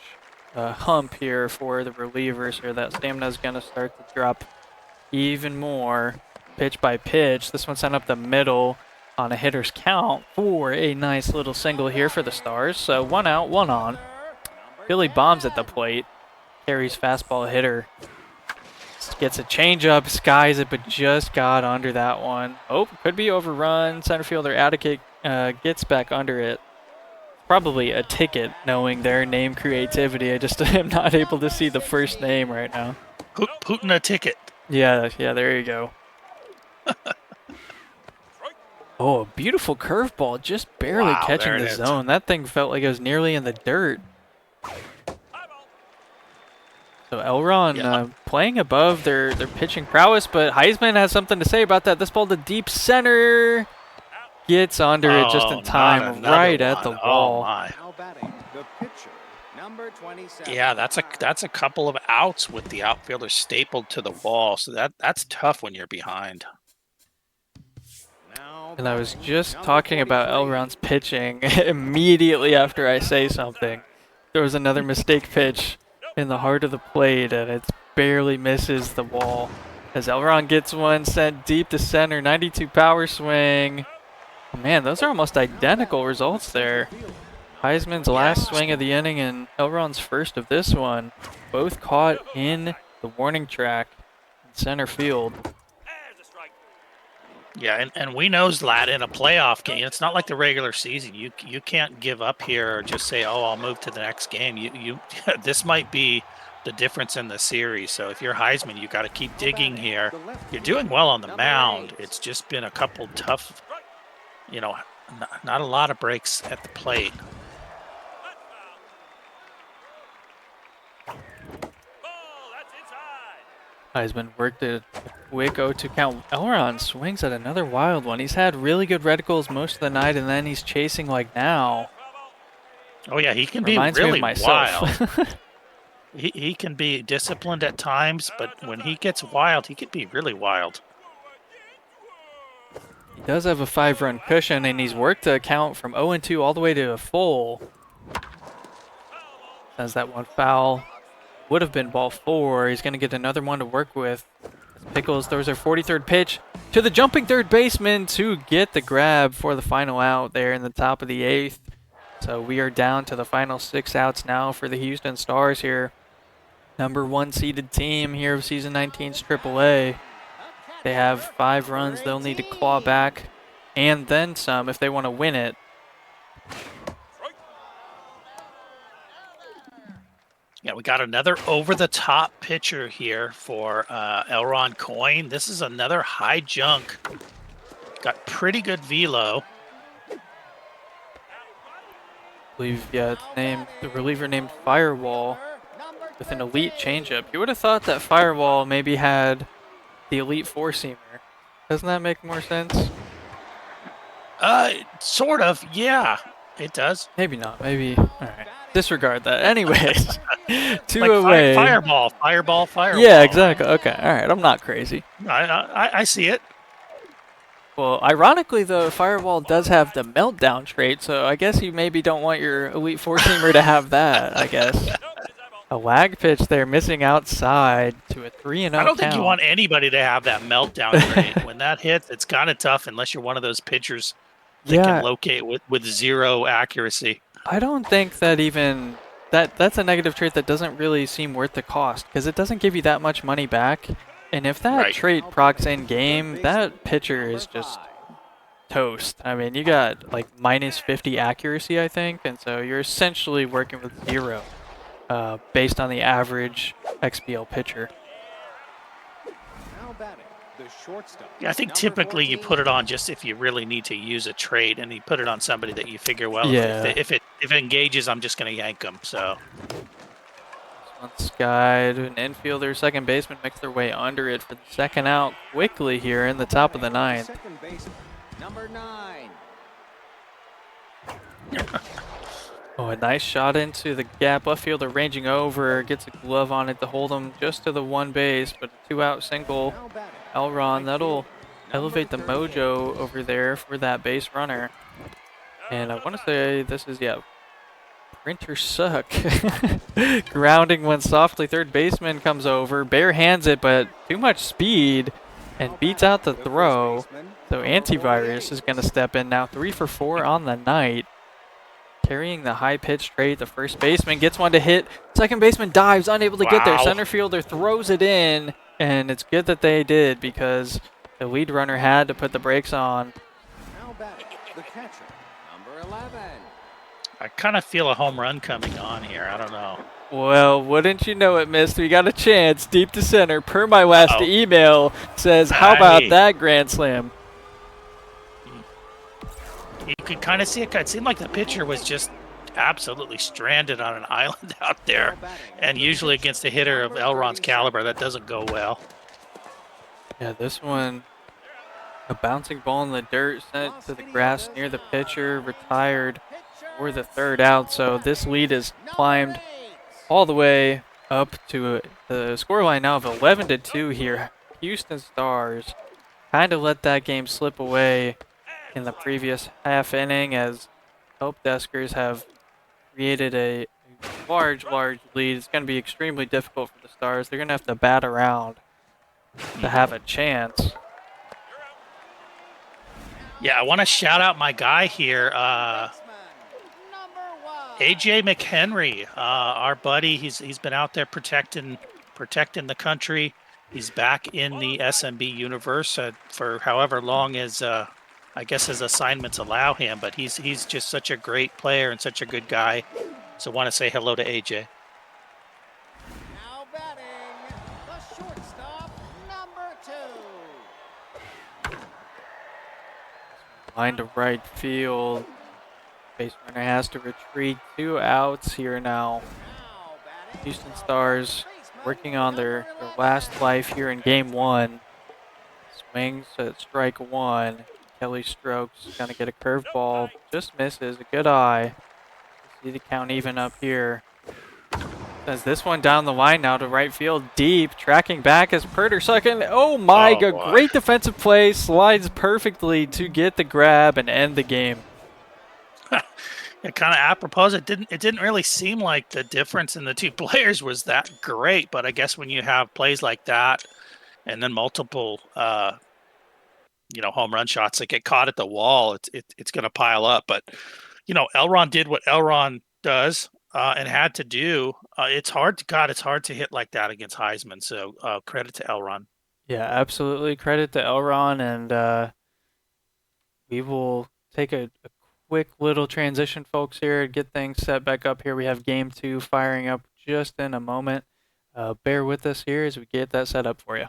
hump here for the relievers here. That stamina is going to start to drop even more pitch by pitch. This one sent up the middle on a hitter's count for a nice little single here for the Stars. So 1 out, 1 on. Billy bombs at the plate. Carries fastball hitter. Gets a changeup, skies it, but just got under that one. Oh, could be overrun. Center fielder Attica gets back under it. Probably a ticket, knowing their name creativity. I just am not able to see the first name right now. Putin a ticket. Yeah, there you go. Oh, a beautiful curveball, just barely catching the zone. That thing felt like it was nearly in the dirt. So Elron playing above their pitching prowess, but Heisman has something to say about that. This ball to deep center. Gets under it just in time, right at the wall. Oh my. Yeah, that's a couple of outs with the outfielder stapled to the wall. So that's tough when you're behind. And I was just talking about Elron's pitching immediately after I say something. There was another mistake pitch in the heart of the plate, and it barely misses the wall. As Elron gets one sent deep to center, 92 power swing. Man, those are almost identical results there. Heisman's last swing of the inning and Elron's first of this one. Both caught in the warning track in center field. Yeah, and we know that in a playoff game, it's not like the regular season. You can't give up here or just say, oh, I'll move to the next game. You this might be the difference in the series. So if you're Heisman, you got to keep digging here. You're doing well on the mound. It's just been a couple tough, not a lot of breaks at the plate. Heisman worked a quick 0-2 count. Elron swings at another wild one. He's had really good reticles most of the night, and then he's chasing like now. Oh yeah, he can Reminds be really me of myself. wild. he can be disciplined at times, but when he gets wild, he can be really wild. He does have a 5-run cushion, and he's worked a count from 0-2 all the way to a full. As that one foul would have been ball 4. He's going to get another one to work with. Pickles throws her 43rd pitch. to the jumping third baseman to get the grab for the final out there in the top of the 8th. So we are down to the final 6 outs now for the Houston Stars here. Number 1 seeded team here of Season 19's AAA. They have 5 runs they'll need to claw back and then some if they want to win it. Yeah, we got another over-the-top pitcher here for ElronCoin. This is another high junk. Got pretty good velo. I believe, yeah, it's named the reliever named Firewall with an elite changeup. You would have thought that Firewall maybe had the elite 4-seamer. Doesn't that make more sense? Sort of, yeah, it does. Maybe not. Maybe. All right. Disregard that. Anyways, 2 Like away. Fireball. Yeah, exactly. Okay. All right. I'm not crazy. I see it. Well, ironically, though, Firewall does have the meltdown trait, so I guess you maybe don't want your elite 4-seamer to have that, I guess. A wag pitch there, missing outside to a 3-0 count. I don't think you want anybody to have that meltdown rate. When that hits, it's kind of tough unless you're one of those pitchers that can locate with 0 accuracy. I don't think that even that's a negative trait that doesn't really seem worth the cost because it doesn't give you that much money back. And if that trait procs in game, that pitcher is just toast. I mean, you got like minus 50 accuracy, I think, and so you're essentially working with 0 based on the average XBL pitcher. Yeah, I think typically you put it on just if you really need to use a trait, and you put it on somebody that you figure, well, if it engages, I'm just going to yank them. So. One Sky to an infielder, second baseman makes their way under it for the second out quickly here in the top of the 9th. Second baseman, number 9. Oh, a nice shot into the gap. Left fielder ranging over, gets a glove on it to hold him just to the 1 base, but a 2-out single. Elron, that'll elevate the mojo over there for that base runner. And I want to say this is, Printer suck. Grounding one softly. Third baseman comes over, bare hands it, but too much speed and beats out the throw. So Antivirus is going to step in now. 3 for 4 on the night. Carrying the high pitch trait. The first baseman gets one to hit. Second baseman dives, unable to get there. Center fielder throws it in, and it's good that they did because the lead runner had to put the brakes on. Now batting, the catcher, number 11. I kind of feel a home run coming on here. I don't know. Well, wouldn't you know it, mister? We got a chance deep to center. Per my last email says, how about that grand slam? You could kind of see it. It seemed like the pitcher was just absolutely stranded on an island out there. And usually against a hitter of Elron's caliber, that doesn't go well. Yeah, this one, a bouncing ball in the dirt sent to the grass near the pitcher, retired for the 3rd out. So this lead is climbed all the way up to the scoreline now of 11-2 here. Houston Stars kind of let that game slip away in the previous half inning as Hope Deskers have created a large lead. It's going to be extremely difficult for the Stars. They're going to have to bat around to have a chance. Yeah, I want to shout out my guy here, AJ McHenry, our buddy. He's been out there protecting the country. He's back in the SMB universe for however long as I guess his assignments allow him. But he's just such a great player and such a good guy. So I want to say hello to AJ. Now batting, the shortstop, number 2. Line to right field. Base runner has to retreat. 2 outs here now. Houston Stars working on their last life here in game 1. Swings at strike 1. Kelly Strokes gonna get a curveball. Just misses. A good eye. See the count even up here. Does this one down the line now to right field deep. Tracking back as Perter second. Oh my god. Great defensive play. Slides perfectly to get the grab and end the game. It kind of apropos. It didn't really seem like the difference in the 2 players was that great. But I guess when you have plays like that and then multiple home run shots that get caught at the wall, it's going to pile up. But Elron did what Elron does and had to do. It's hard to hit like that against Heisman. So credit to Elron. Yeah, absolutely. Credit to Elron, and we will take a quick little transition, folks, here, get things set back up here. We have game 2 firing up just in a moment. Bear with us here as we get that set up for you.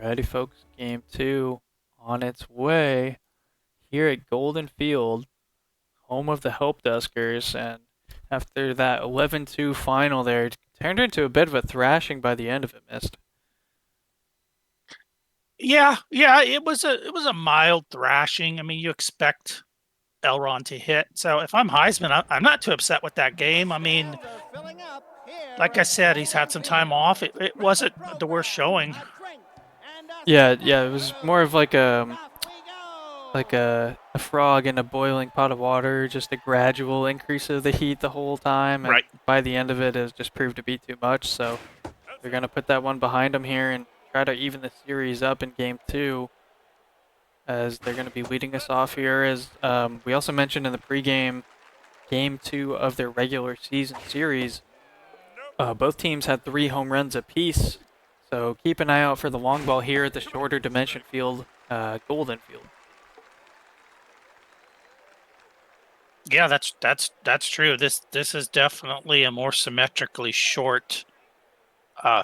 Alrighty, folks, game 2 on its way here at Golden Field, home of the Help Deskers, and after that 11-2 final there, it turned into a bit of a thrashing by the end of it, Mist. Yeah, it was a mild thrashing. I mean, you expect Elron to hit. So if I'm Heisman, I'm not too upset with that game. I mean, like I said, he's had some time off. It wasn't the worst showing. Yeah, it was more of like a frog in a boiling pot of water, just a gradual increase of the heat the whole time, and right. By the end of it, it just proved to be too much. So they're gonna put that one behind them here and try to even the series up in game 2, as they're gonna be leading us off here. As we also mentioned in the pregame, game 2 of their regular season series, both teams had 3 home runs apiece. So keep an eye out for the long ball here at the shorter dimension field, Golden Field. Yeah, that's true. This is definitely a more symmetrically short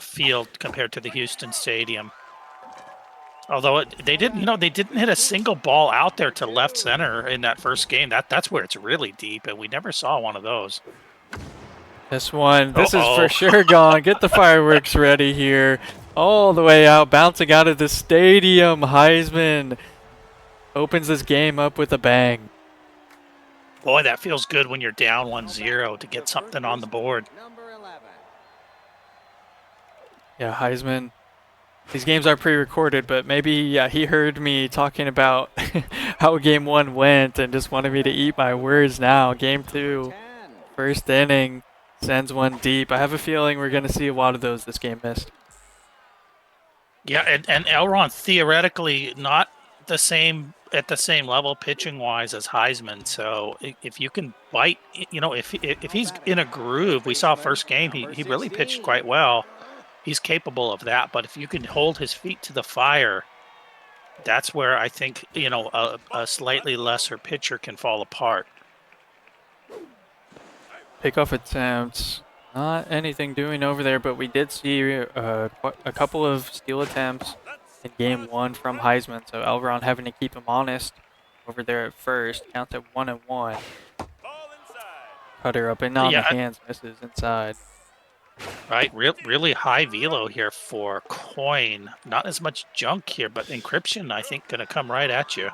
field compared to the Houston Stadium. Although they didn't hit a single ball out there to left center in that first game. That's where it's really deep, and we never saw one of those. This is for sure gone. Get the fireworks ready here. All the way out, bouncing out of the stadium. Heisman opens this game up with a bang. Boy, that feels good when you're down 1-0 to get something on the board. Yeah, Heisman. These games are pre-recorded, but maybe he heard me talking about how game 1 went and just wanted me to eat my words now. Game 2, first inning, sends one deep. I have a feeling we're going to see a lot of those this game, Mist. Yeah, and Elron theoretically not at the same level pitching wise as Heisman. So if you can bite, if he's in a groove, we saw first game he really pitched quite well. He's capable of that, but if you can hold his feet to the fire, that's where I think a slightly lesser pitcher can fall apart. Pickoff attempts, not anything doing over there, but we did see a couple of steal attempts in game 1 from Heisman, so Elron having to keep him honest over there at first. Counts at 1-1. Cutter up and on the hands, misses inside. Right, really high velo here for coin. Not as much junk here, but encryption, I think, gonna come right at you.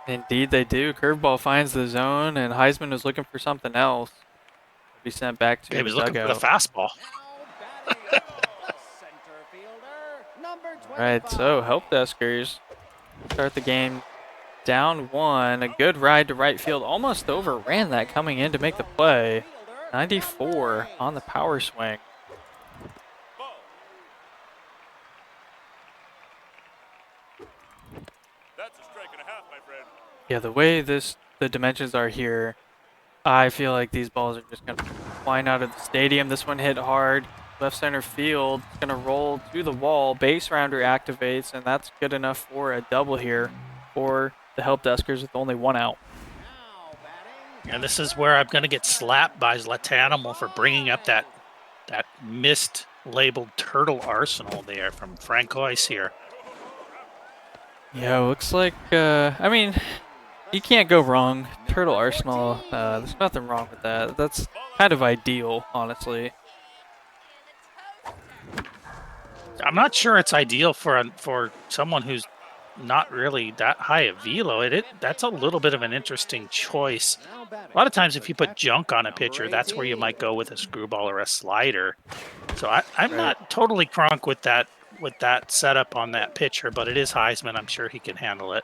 Indeed they do. Curveball finds the zone, and Heisman was looking for something else. He'll be sent back to He the was looking for the dugout. fastball. Right, so help deskers start the game down 1. A good ride to right field. Almost overran that coming in to make the play. 94 on the power swing. Yeah, the way the dimensions are here, I feel like these balls are just going to flying out of the stadium. This one hit hard. Left center field. It's going to roll to the wall. Base rounder activates, and that's good enough for a double here for the help deskers with only 1 out. And this is where I'm going to get slapped by Zlatanimal for bringing up that missed labeled turtle arsenal there from Francois here. Yeah, looks like, I mean, you can't go wrong. Turtle Arsenal, there's nothing wrong with that. That's kind of ideal, honestly. I'm not sure it's ideal for someone who's not really that high a velo. That's a little bit of an interesting choice. A lot of times if you put junk on a pitcher, that's where you might go with a screwball or a slider. So I'm not totally crunk with that setup on that pitcher, but it is Heisman. I'm sure he can handle it.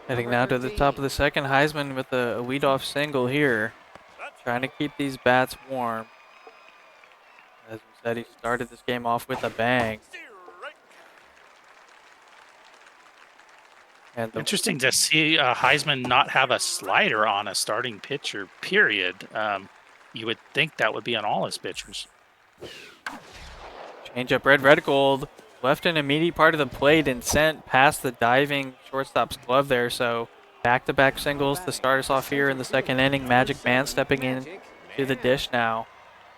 Heading now to the top of the second, Heisman with a leadoff single here. Trying to keep these bats warm. As we said, he started this game off with a bang. And interesting to see Heisman not have a slider on a starting pitcher, period. You would think that would be on all his pitchers. Change up red gold. Left an immediate part of the plate and sent past the diving shortstop's glove there. So back-to-back singles to start us off here in the second inning. Magic Man stepping in to the dish now.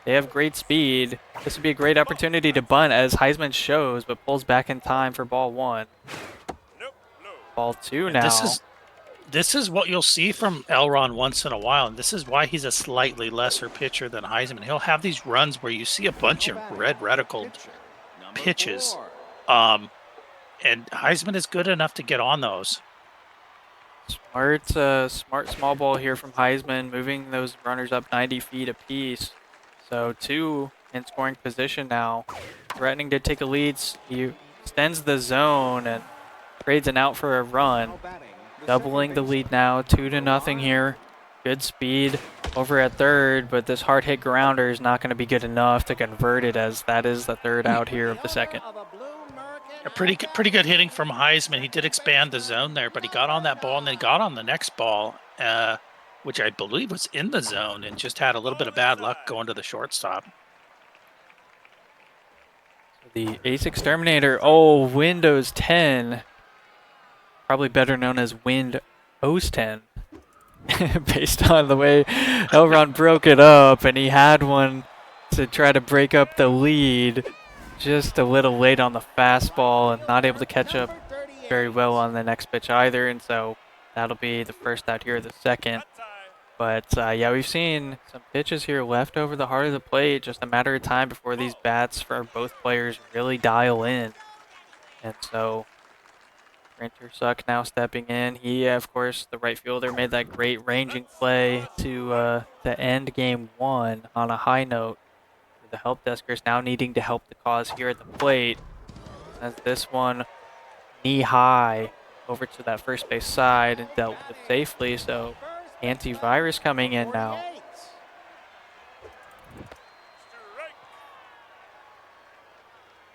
They have great speed. This would be a great opportunity to bunt as Heisman shows, but pulls back in time for ball 1. Ball 2 now. This is what you'll see from Elron once in a while, and this is why he's a slightly lesser pitcher than Heisman. He'll have these runs where you see a bunch of red reticled pitches, and Heisman is good enough to get on those. Smart small ball here from Heisman, moving those runners up 90 feet apiece. So 2 in scoring position now. Threatening to take a lead. He extends the zone and trades an out for a run. Doubling the lead now, 2-0 here. Good speed over at third, but this hard hit grounder is not going to be good enough to convert it, as that is the third out here of the second. A pretty good hitting from Heisman. He did expand the zone there, but he got on that ball and then got on the next ball, which I believe was in the zone, and just had a little bit of bad luck going to the shortstop. The Ace Exterminator, Windows 10. Probably better known as Windows 10. Based on the way Elron broke it up, and he had one to try to break up the lead. Just a little late on the fastball and not able to catch up very well on the next pitch either, and so that'll be the first out here of the second. But yeah, we've seen some pitches here left over the heart of the plate. Just a matter of time before these bats for both players really dial in. And so Printer Suck now stepping in. He, of course, the right fielder, made that great ranging play to end game 1 on a high note. The help deskers now needing to help the cause here at the plate, as this one knee high over to that first base side and dealt with it safely. So antivirus coming in now.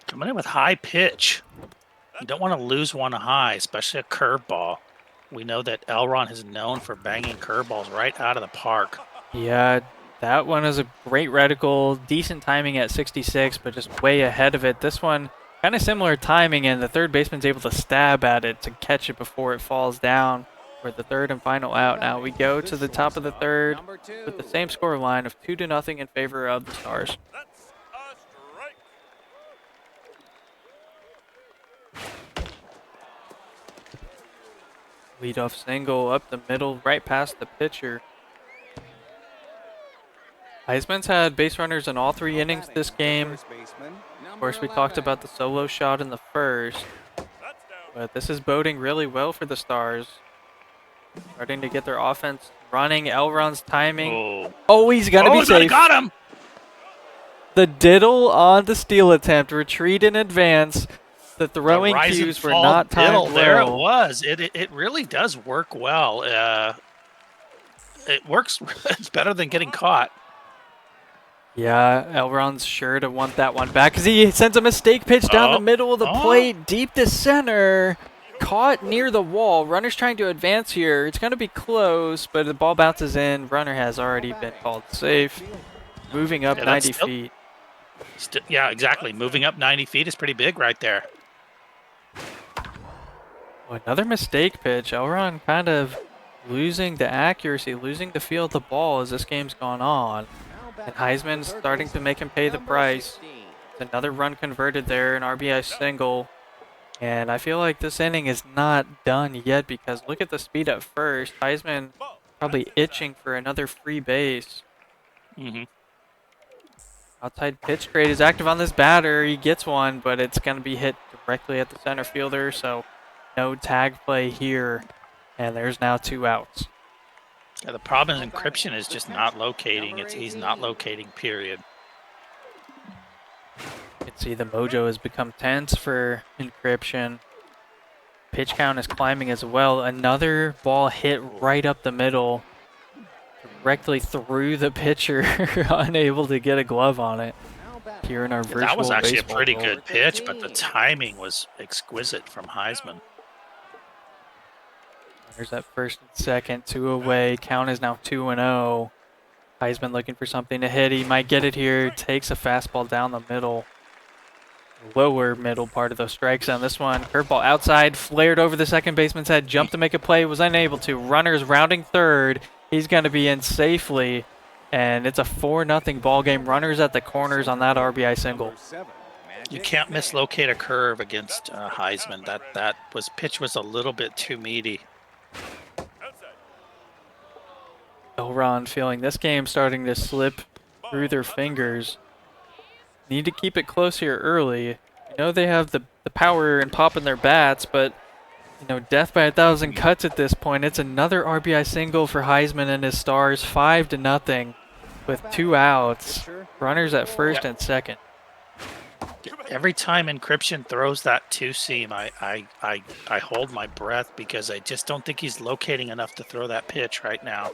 Coming in with high pitch. You don't want to lose one high, especially a curveball. We know that Elron is known for banging curveballs right out of the park. Yeah, that one is a great reticle, decent timing at 66, but just way ahead of it. This one, kind of similar timing, and the third baseman's able to stab at it to catch it before it falls down for the third and final out. Now we go to the top of the third with the same score line of 2-0 in favor of the Stars. Leadoff single up the middle, right past the pitcher. Heisman's had base runners in all 3 innings this game. Of course, we talked about the solo shot in the first, but this is boding really well for the Stars. Starting to get their offense running. Elron's timing. Oh, he's going to be safe. Got him! The diddle on the steal attempt. Retreat in advance. The throwing cues were not timed well. There it was. It really does work well. It works. It's better than getting caught. Yeah, Elron's sure to want that one back because he sends a mistake pitch down the middle of the plate, deep to center. Caught near the wall. Runner's trying to advance here. It's going to be close, but the ball bounces in. Runner has already been called safe. Moving up 90 feet. Yeah, exactly. Moving up 90 feet is pretty big right there. Oh, another mistake pitch. Elron kind of losing the accuracy, losing the feel of the ball as this game's gone on. And Heisman's starting to make him pay the price. It's another run converted there, an RBI single. And I feel like this inning is not done yet because look at the speed at first. Heisman probably itching for another free base. Outside pitch grade is active on this batter. He gets one, but it's going to be hit directly at the center fielder, so no tag play here. And there's now 2 outs. Yeah, the problem is encryption is just not locating. He's not locating, period. You can see the mojo has become tense for encryption. Pitch count is climbing as well. Another ball hit right up the middle, directly through the pitcher, unable to get a glove on it. Here in our virtual that was actually a pretty goal. good pitch, but the timing was exquisite from Heisman. There's that first and second, 2 away. Count is now 2-0. Heisman looking for something to hit. He might get it here. Takes a fastball down the middle. Lower middle part of the strike zone. This one, curveball outside, flared over the second baseman's head. Jumped to make a play, was unable to. Runners rounding third. He's going to be in safely. And it's a 4-0 ball game. Runners at the corners on that RBI single. You can't mislocate a curve against Heisman. That pitch was a little bit too meaty. Elron feeling this game starting to slip through their fingers. Need to keep it close here early. You know they have the power and pop in their bats, but you know, death by 1,000 cuts at this point. It's another RBI single for Heisman and his Stars, 5-0 with 2 outs. Runners at first and second. Every time encryption throws that 2-seam, I hold my breath because I just don't think he's locating enough to throw that pitch right now.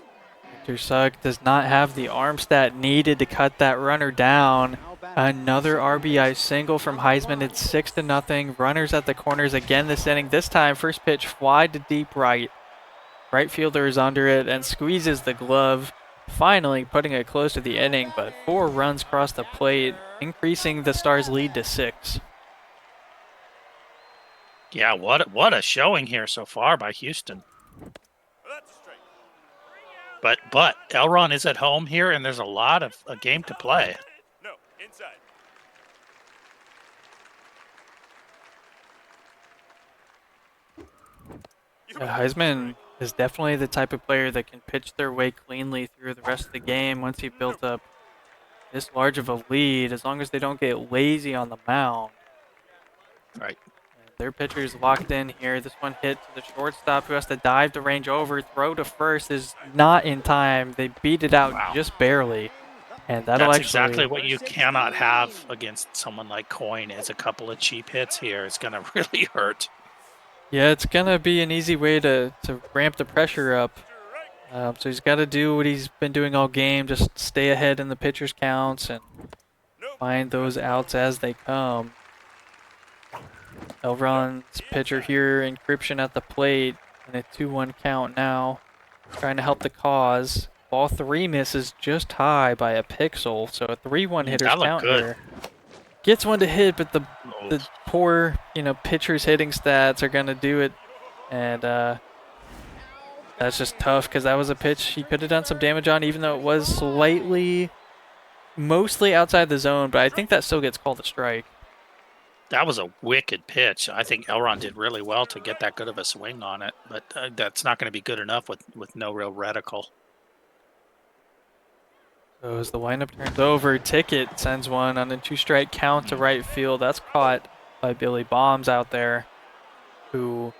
Victor Sugg does not have the arm stat needed to cut that runner down. Another RBI single from Heisman. It's 6-0. Runners at the corners again this inning. This time, first pitch fly to deep right. Right fielder is under it and squeezes the glove, finally putting it close to the inning, but 4 runs cross the plate, increasing the Stars' lead to 6. Yeah, what a showing here so far by Houston. But Elron is at home here, and there's a lot of a game to play. No, inside. Heisman is definitely the type of player that can pitch their way cleanly through the rest of the game once he built up this large of a lead, as long as they don't get lazy on the mound. Right. Their pitcher is locked in here. This one hit to the shortstop, who has to dive to range over. Throw to first is not in time. They beat it out just barely. And that's exactly what you cannot have against someone like Coin, is a couple of cheap hits here. It's going to really hurt. Yeah, it's going to be an easy way to ramp the pressure up. So he's got to do what he's been doing all game, just stay ahead in the pitcher's counts and find those outs as they come. Elron's pitcher here, encryption at the plate, and a 2-1 count now. Trying to help the cause. Ball 3 misses just high by a pixel, so a 3-1 hitter's count here. Gets one to hit, but the poor, pitcher's hitting stats are going to do it. And that's just tough because that was a pitch he could have done some damage on, even though it was mostly outside the zone, but I think that still gets called a strike. That was a wicked pitch. I think Elron did really well to get that good of a swing on it, but that's not going to be good enough with no real reticle. So as the windup turns over, Ticket sends one on a 2-strike count to right field. That's caught by Billy Bombs out there, who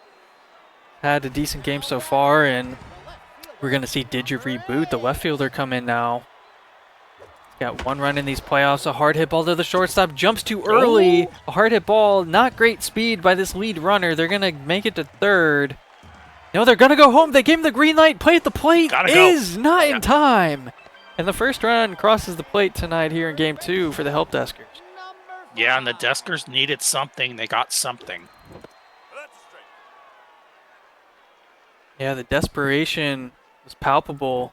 had a decent game so far, and we're going to see Did You Reboot, the left fielder, come in now. Got 1 run in these playoffs. A hard hit ball to the shortstop. Jumps too early. Oh. A hard hit ball. Not great speed by this lead runner. They're going to make it to third. No, they're going to go home. They gave him the green light. Play at the plate is not in time. And the first run crosses the plate tonight here in Game 2 for the Help Deskers. Yeah, and the Deskers needed something. They got something. Yeah, the desperation was palpable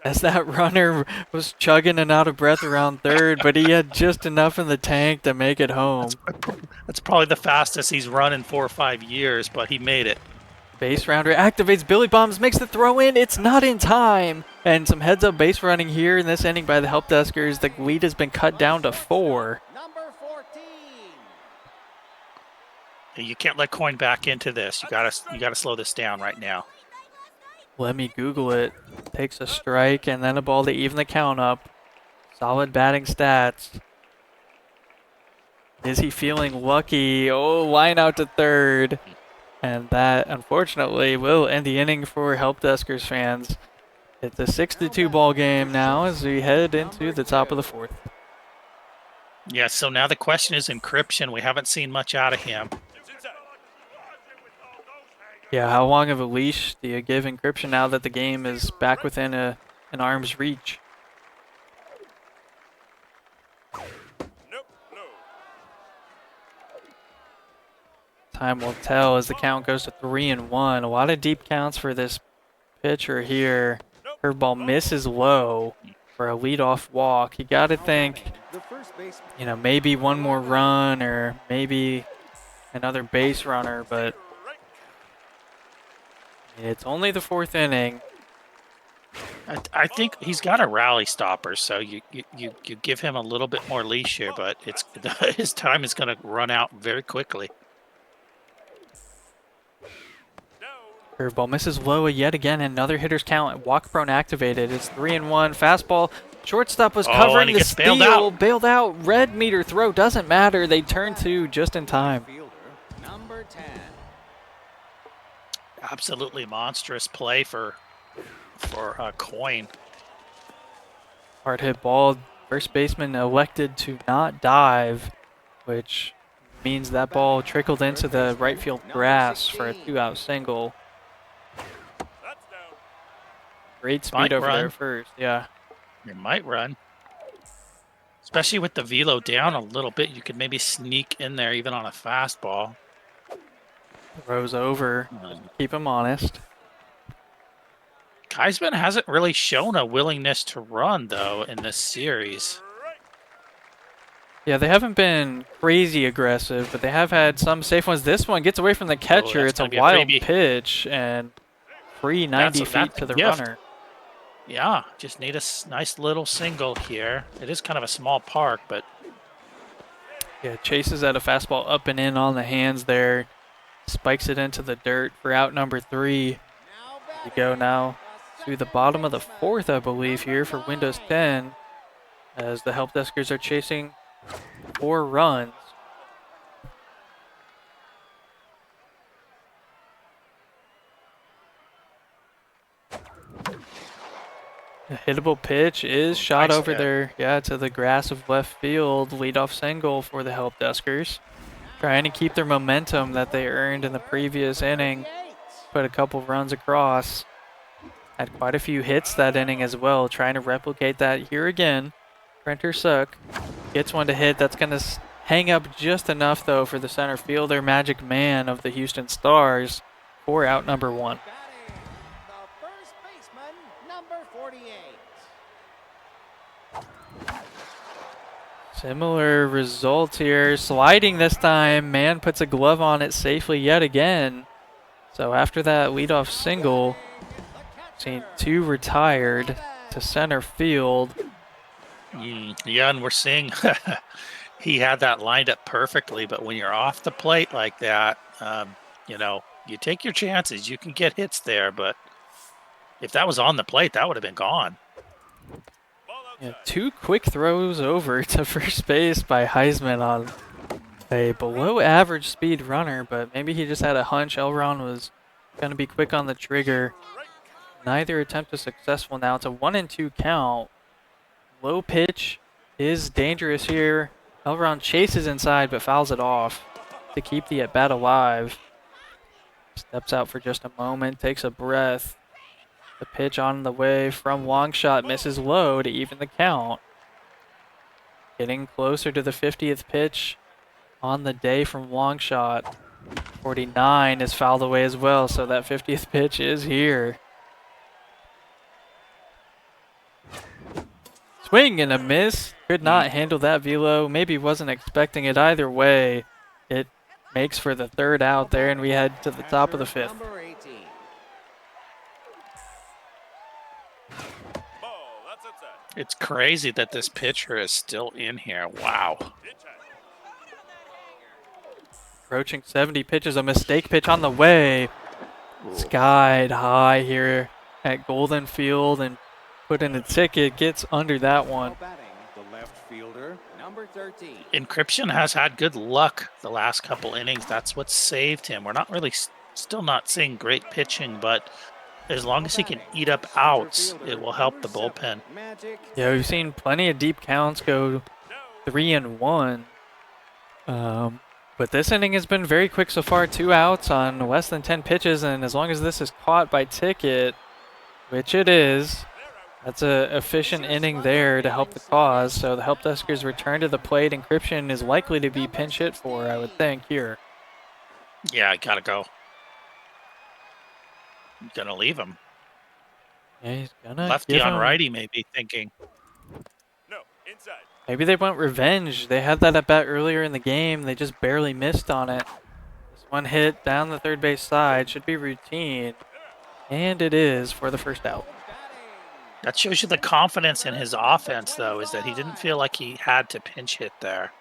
as that runner was chugging and out of breath around third, but he had just enough in the tank to make it home. That's probably the fastest he's run in 4 or 5 years, but he made it. Base rounder activates. Billy Bombs makes the throw in. It's not in time. And some heads-up base running here in this inning by the Help Deskers. The lead has been cut down to 4. Number 14. You can't let Coin back into this. You gotta slow this down right now. Let me Google it. Takes a strike and then a ball to even the count up. Solid batting stats. Is he feeling lucky? Oh, line out to third. And that, unfortunately, will end the inning for Help Deskers fans. It's a 6-2 ball game now as we head into the top of the 4th. Yeah, so now the question is Encryption. We haven't seen much out of him. Yeah, how long of a leash do you give Encryption now that the game is back within an arm's reach? Time will tell as the count goes to 3-1. A lot of deep counts for this pitcher here. Curveball misses low for a leadoff walk. You got to think, you know, maybe one more run or maybe another base runner, but it's only the 4th inning. I think he's got a rally stopper, so you give him a little bit more leash here, but his time is going to run out very quickly. Curveball misses low yet again. Another hitter's count. Walk prone activated. It's 3-1. Fastball. Shortstop was covering the steal. Bailed out. Red meter throw. Doesn't matter. They turn 2 just in time. Number 10. Absolutely monstrous play for Coin. Hard hit ball. First baseman elected to not dive, which means that ball trickled into the right field grass for a 2-out single. Great speed over there first, yeah. It might run. Especially with the velo down a little bit, you could maybe sneak in there even on a fastball. Throws over, keep him honest. Heisman hasn't really shown a willingness to run, though, in this series. Yeah, they haven't been crazy aggressive, but they have had some safe ones. This one gets away from the catcher. It's a wild pitch and 390 feet to the runner. Yeah, just need a nice little single here. It is kind of a small park, but... Yeah, chases at a fastball up and in on the hands there. Spikes it into the dirt for out number 3. We go now to the bottom of the 4th, I believe, here for Windows 10, as the Help Deskers are chasing 4 runs. A hittable pitch is shot over there, yeah, to the grass of left field. Leadoff single for the Help Deskers. Trying to keep their momentum that they earned in the previous inning. Put a couple runs across. Had quite a few hits that inning as well. Trying to replicate that here again. Printer Suck gets one to hit. That's going to hang up just enough, though, for the center fielder, Magic Man of the Houston Stars, for out number 1. Similar results here. Sliding this time. Man puts a glove on it safely yet again. So after that leadoff single, seen 2 retired to center field. Yeah, and we're seeing he had that lined up perfectly, but when you're off the plate like that, you know, you take your chances. You can get hits there, but if that was on the plate, that would have been gone. Yeah, 2 quick throws over to first base by Heisman on a below average speed runner, but maybe he just had a hunch Elron was going to be quick on the trigger. Neither attempt is successful now. It's a 1-2 count. Low pitch is dangerous here. Elron chases inside but fouls it off to keep the at-bat alive. Steps out for just a moment, takes a breath. The pitch on the way from long shot misses low to even the count. Getting closer to the 50th pitch on the day from long shot. 49 is fouled away as well, so that 50th pitch is here. Swing and a miss. Could not handle that velo. Maybe wasn't expecting it either way. It makes for the 3rd out there, and we head to the top of the 5th. It's crazy that this pitcher is still in here. Wow. Approaching 70 pitches, a mistake pitch on the way. Skied high here at Golden Field and put in a ticket, gets under that one. The left fielder, number 13. Encryption has had good luck the last couple innings. That's what saved him. We're not really, still not seeing great pitching, but as long as he can eat up outs, it will help the bullpen. Yeah, we've seen plenty of deep counts go 3-1. But this inning has been very quick so far. 2 outs on less than 10 pitches, and as long as this is caught by ticket, which it is, that's a efficient inning there to help the cause. So the help deskers return to the plate. Encryption is likely to be pinch hit for, I would think, here. Yeah, I gotta go. I'm gonna leave him. Yeah, he's gonna Lefty on righty, maybe thinking. No, inside. Maybe they want revenge. They had that at bat earlier in the game. They just barely missed on it. This one hit down the third base side should be routine, and it is for the 1st out. That shows you the confidence in his offense, though, is that he didn't feel like he had to pinch hit there.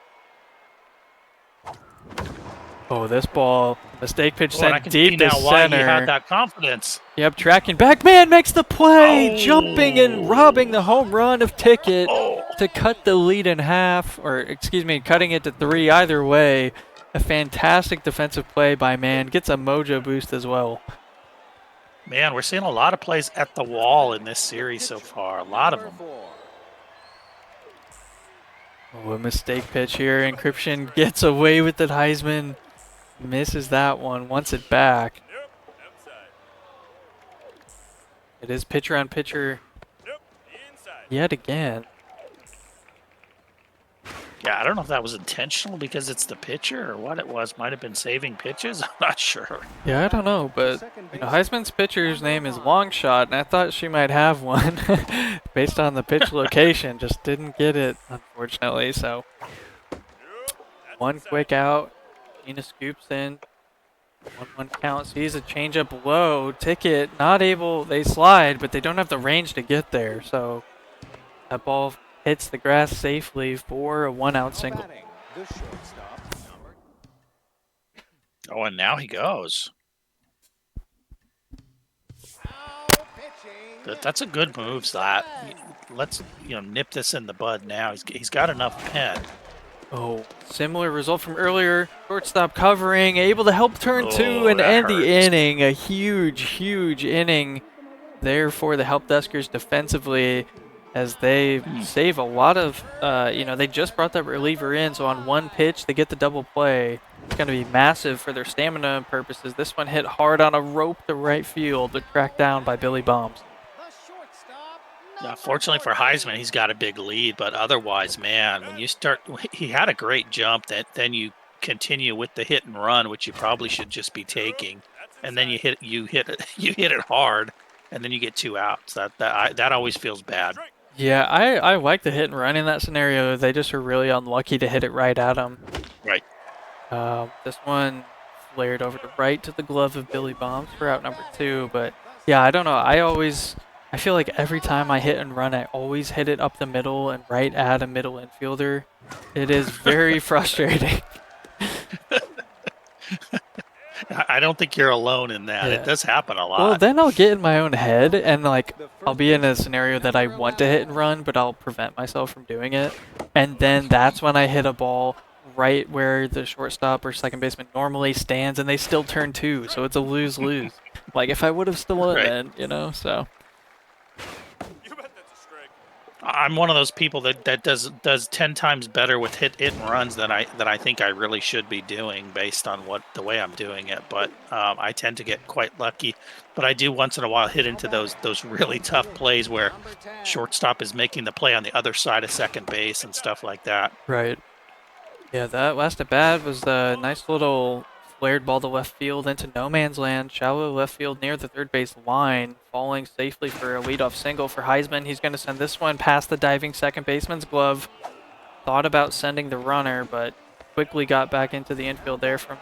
Oh, this ball, mistake pitch I sent can deep see to now why center. he had that confidence. Yep, tracking back. Man makes the play, jumping and robbing the home run of Ticket to cut the lead in half, or excuse me, cutting it to 3. Either way, a fantastic defensive play by Man. Gets a mojo boost as well. Man, we're seeing a lot of plays at the wall in this series so far. A lot of them. Oh, a mistake pitch here. Encryption gets away with it. Heisman misses that one, wants it back. It is pitcher on pitcher yet again. Yeah, I don't know if that was intentional because it's the pitcher or what it was. Might have been saving pitches. I'm not sure. Yeah, I don't know, but you know, Heisman's pitcher's name is Longshot, and I thought she might have one based on the pitch location. Just didn't get it, unfortunately. So 1 quick out. Gina scoops in. 1-1 count. Sees a changeup low. Ticket not able. They slide, but they don't have the range to get there. So that ball hits the grass safely for a 1-out single. Oh, and now he goes. That's a good move, that. Let's nip this in the bud now. He's got enough pen. Oh, similar result from earlier. Shortstop covering, able to help turn 2 and end the inning. A huge inning there for the help deskers defensively, as they save a lot of, they just brought that reliever in, so on 1 pitch they get the double play. It's going to be massive for their stamina purposes. This one hit hard on a rope to right field, but tracked down by Billy Bombs. Fortunately for Heisman, he's got a big lead, but otherwise, man, when you start, he had a great jump that then you continue with the hit and run, which you probably should just be taking, and then you hit it hard, and then you get 2 outs. That always feels bad. Yeah, I like the hit and run in that scenario. They just were really unlucky to hit it right at him. Right. This one flared over to right to the glove of Billy Bombs for out number 2, but yeah, I don't know. I feel like every time I hit and run, I always hit it up the middle and right at a middle infielder. It is very frustrating. I don't think you're alone in that. Yeah. It does happen a lot. Well, then I'll get in my own head and like I'll be in a scenario that I want to hit and run, but I'll prevent myself from doing it. And then that's when I hit a ball right where the shortstop or second baseman normally stands, and they still turn 2, so it's a lose-lose. Like if I would have stolen it, then, you know. So I'm one of those people that does 10 times better with hit and runs than I think I really should be doing based on the way I'm doing it. But I tend to get quite lucky. But I do once in a while hit into those really tough plays where shortstop is making the play on the other side of second base and stuff like that. right. Yeah, that last at bat was a nice little flared ball to left field into no man's land, shallow left field near the third base line, falling safely for a leadoff single for Heisman. He's going to send this one past the diving second baseman's glove. Thought about sending the runner, but quickly got back into the infield there from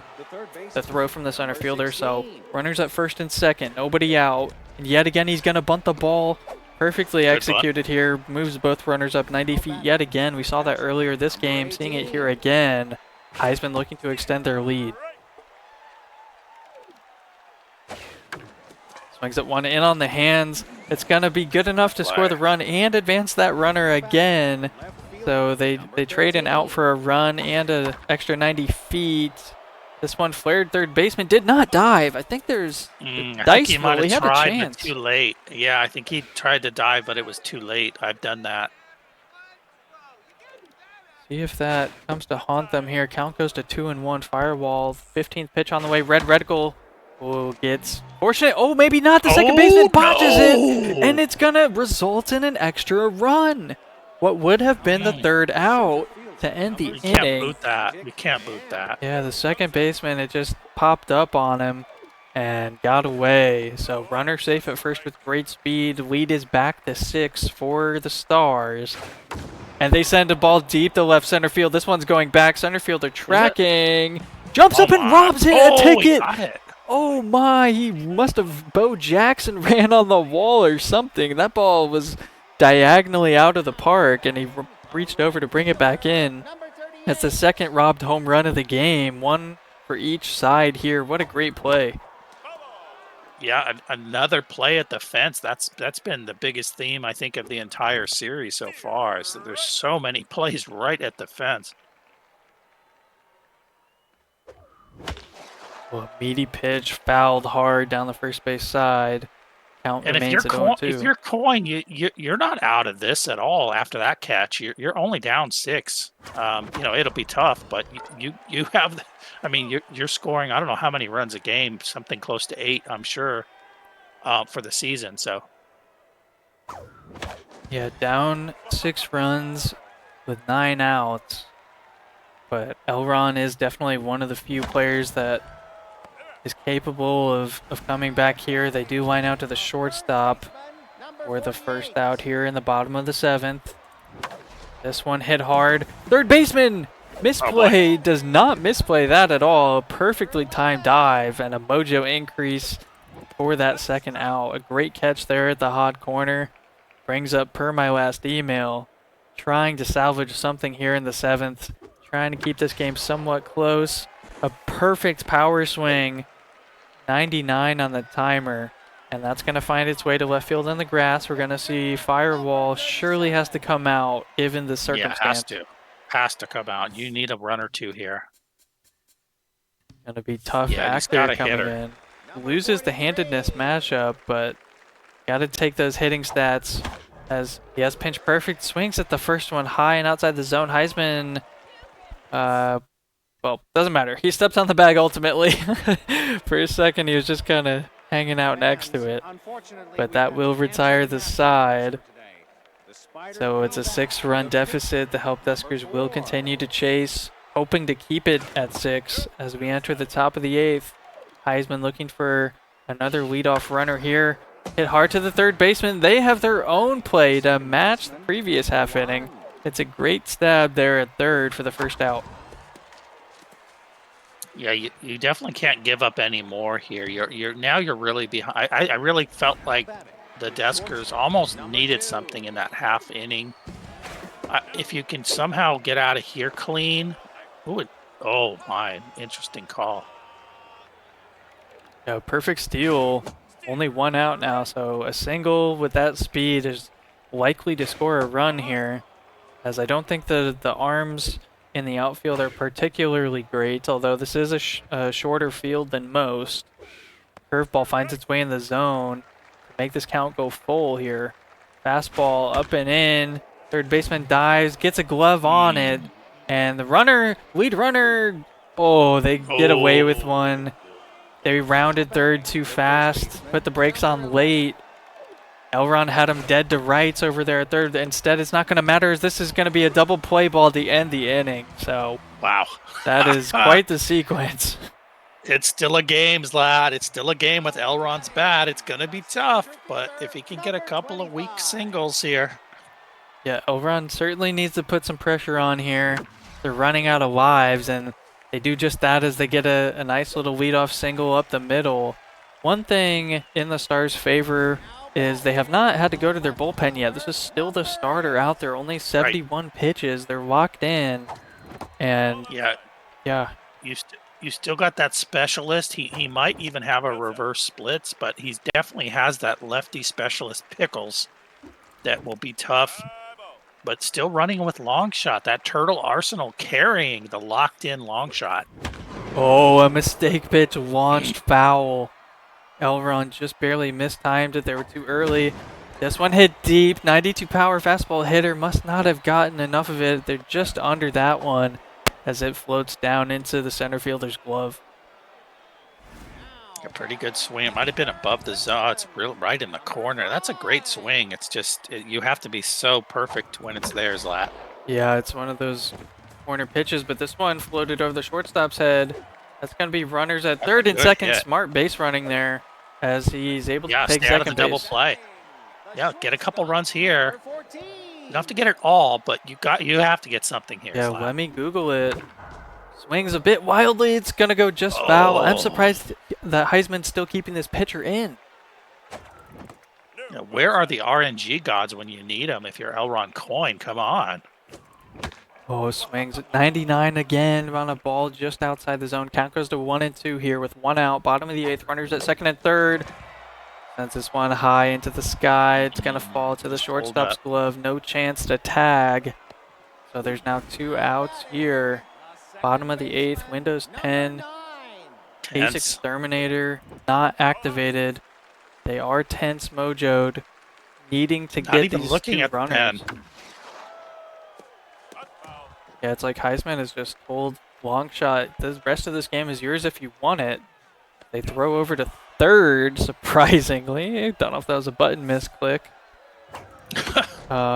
the throw from the center fielder. So runners at first and second, nobody out. And yet again, he's going to bunt the ball. Perfectly executed here, moves both runners up 90 feet yet again. We saw that earlier this game, seeing it here again. Heisman looking to extend their lead. Swings at one in on the hands. It's going to be good enough to score the run and advance that runner again. So they trade an out for a run and an extra 90 feet. This one flared third baseman, did not dive. I think there's I dice think he roll. might He have had a tried, chance. but too late. Yeah, I think he tried to dive, but it was too late. I've done that. See if that comes to haunt them here. Count goes to 2-1. Firewall, 15th pitch on the way. Red Reticle gets fortunate. Oh, maybe not. The second baseman botches it, and it's going to result in an extra run. What would have been the third out to end the inning. Can't boot that. We can't boot that. Yeah, the second baseman, it just popped up on him and got away. So runner safe at first with great speed. Lead is back to 6 for the Stars. And they send a ball deep to left center field. This one's going back. Center fielder tracking. Jumps up and robs it. A ticket. He got it. Oh my, he must have, Bo Jackson ran on the wall or something. That ball was diagonally out of the park, and he reached over to bring it back in. That's the second robbed home run of the game. One for each side here. What a great play. Yeah, another play at the fence. That's been the biggest theme, I think, of the entire series so far. Is that there's so many plays right at the fence. Well, meaty pitch, fouled hard down the first base side. Count And remains at 0-2. if you're Coin, you're not out of this at all after that catch. You're only down 6. You know, it'll be tough, but you have. I mean, you're scoring. I don't know how many runs a game. Something close to 8, I'm sure, for the season. So. Yeah, down 6 runs with 9 outs. But Elron is definitely one of the few players that is capable of coming back here. They do line out to the shortstop for the first out here in the bottom of the 7th. This one hit hard. Third baseman misplay, does not misplay that at all. A perfectly timed dive and a mojo increase for that second out. A great catch there at the hot corner. Brings up, per my last email, trying to salvage something here in the 7th. Trying to keep this game somewhat close. A perfect power swing. 99 on the timer. And that's going to find its way to left field in the grass. We're going to see Firewall surely has to come out given the circumstance. Yeah, has to come out. You need a run or two here. Going to be tough Yeah, actor coming in. Loses the handedness matchup, but got to take those hitting stats as he has pinch perfect. Swings at the first one high and outside the zone. Heisman, well, doesn't matter. He steps on the bag ultimately. For a second, he was just kind of hanging out next to it. But that will retire the side. So it's a 6-run deficit. The Help Deskers will continue to chase, hoping to keep it at 6 as we enter the top of the 8th. Heisman looking for another leadoff runner here. Hit hard to the third baseman. They have their own play to match the previous half inning. It's a great stab there at third for the first out. Yeah, you definitely can't give up any more here. You're really behind. I really felt like the Deskers almost needed something in that half inning. If you can somehow get out of here clean, oh my, interesting call. Yeah, perfect steal. Only one out now, so a single with that speed is likely to score a run here, as I don't think the arms in the outfield are particularly great, although this is a shorter field than most. Curveball finds its way in the zone to make this count go full here. Fastball up and in. Third baseman dives, gets a glove on it, and the lead runner, oh, they get away with one. They rounded third too fast, put the brakes on late. Elron had him dead to rights over there at third. Instead, it's not going to matter as this is going to be a double play ball to end the inning. So, wow, that is quite the sequence. It's still a game, lad. It's still a game with Elron's bat. It's going to be tough, but if he can get a couple of weak singles here. Yeah, Elron certainly needs to put some pressure on here. They're running out of lives, and they do just that as they get a nice little leadoff single up the middle. One thing in the Stars' favor is they have not had to go to their bullpen yet. This is still the starter out there. Only 71 pitches. They're locked in. And yeah. You still got that specialist. He might even have a reverse splits, but he definitely has that lefty specialist Pickles that will be tough. But still running with long shot. That Turtle Arsenal carrying the locked-in long shot. Oh, a mistake pitch launched foul. Elron just barely mistimed it. They were too early. This one hit deep. 92 power fastball hitter must not have gotten enough of it. They're just under that one as it floats down into the center fielder's glove. A pretty good swing. It might have been above the zone. It's right in the corner. That's a great swing. It's just, you have to be so perfect when it's there, Zlat. Yeah, it's one of those corner pitches, but this one floated over the shortstop's head. That's going to be runners at third and second. Yeah. Smart base running there as he's able to take stay out second of the double play. Yeah, get a couple runs here. You don't have to get it all, but you have to get something here. Yeah, let me Google it. Swings a bit wildly. It's going to go just foul. I'm surprised that Heisman's still keeping this pitcher in. Yeah, where are the RNG gods when you need them if you're ElronCoin? Come on. Oh, swings at 99 again on a ball just outside the zone. Count goes to 1-2 here with one out. Bottom of the eighth. Runners at second and third. Sends this one high into the sky. It's going to fall to the shortstop's glove. No chance to tag. So there's now 2 outs here. Bottom of the eighth, Windows 10, Ace Exterminator, not activated. They are tense mojoed, needing to get these two runners. Yeah, it's like Heisman has just told Longshot, the rest of this game is yours if you want it. They throw over to third, surprisingly. I don't know if that was a button misclick.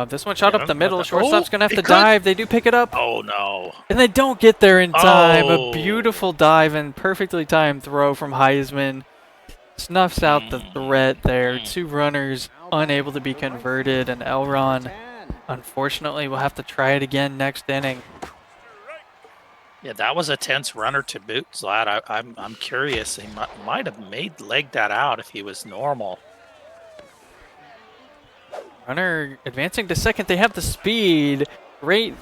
This one shot up the middle. Shortstop's going to have to dive. They do pick it up. Oh, no. And they don't get there in time. A beautiful dive and perfectly timed throw from Heisman. Snuffs out the threat there. 2 runners unable to be converted. And Elron, unfortunately, will have to try it again next inning. Yeah, that was a tense runner to boot, Zlat. I'm curious. He might have legged that out if he was normal. Runner advancing to second. They have the speed. Great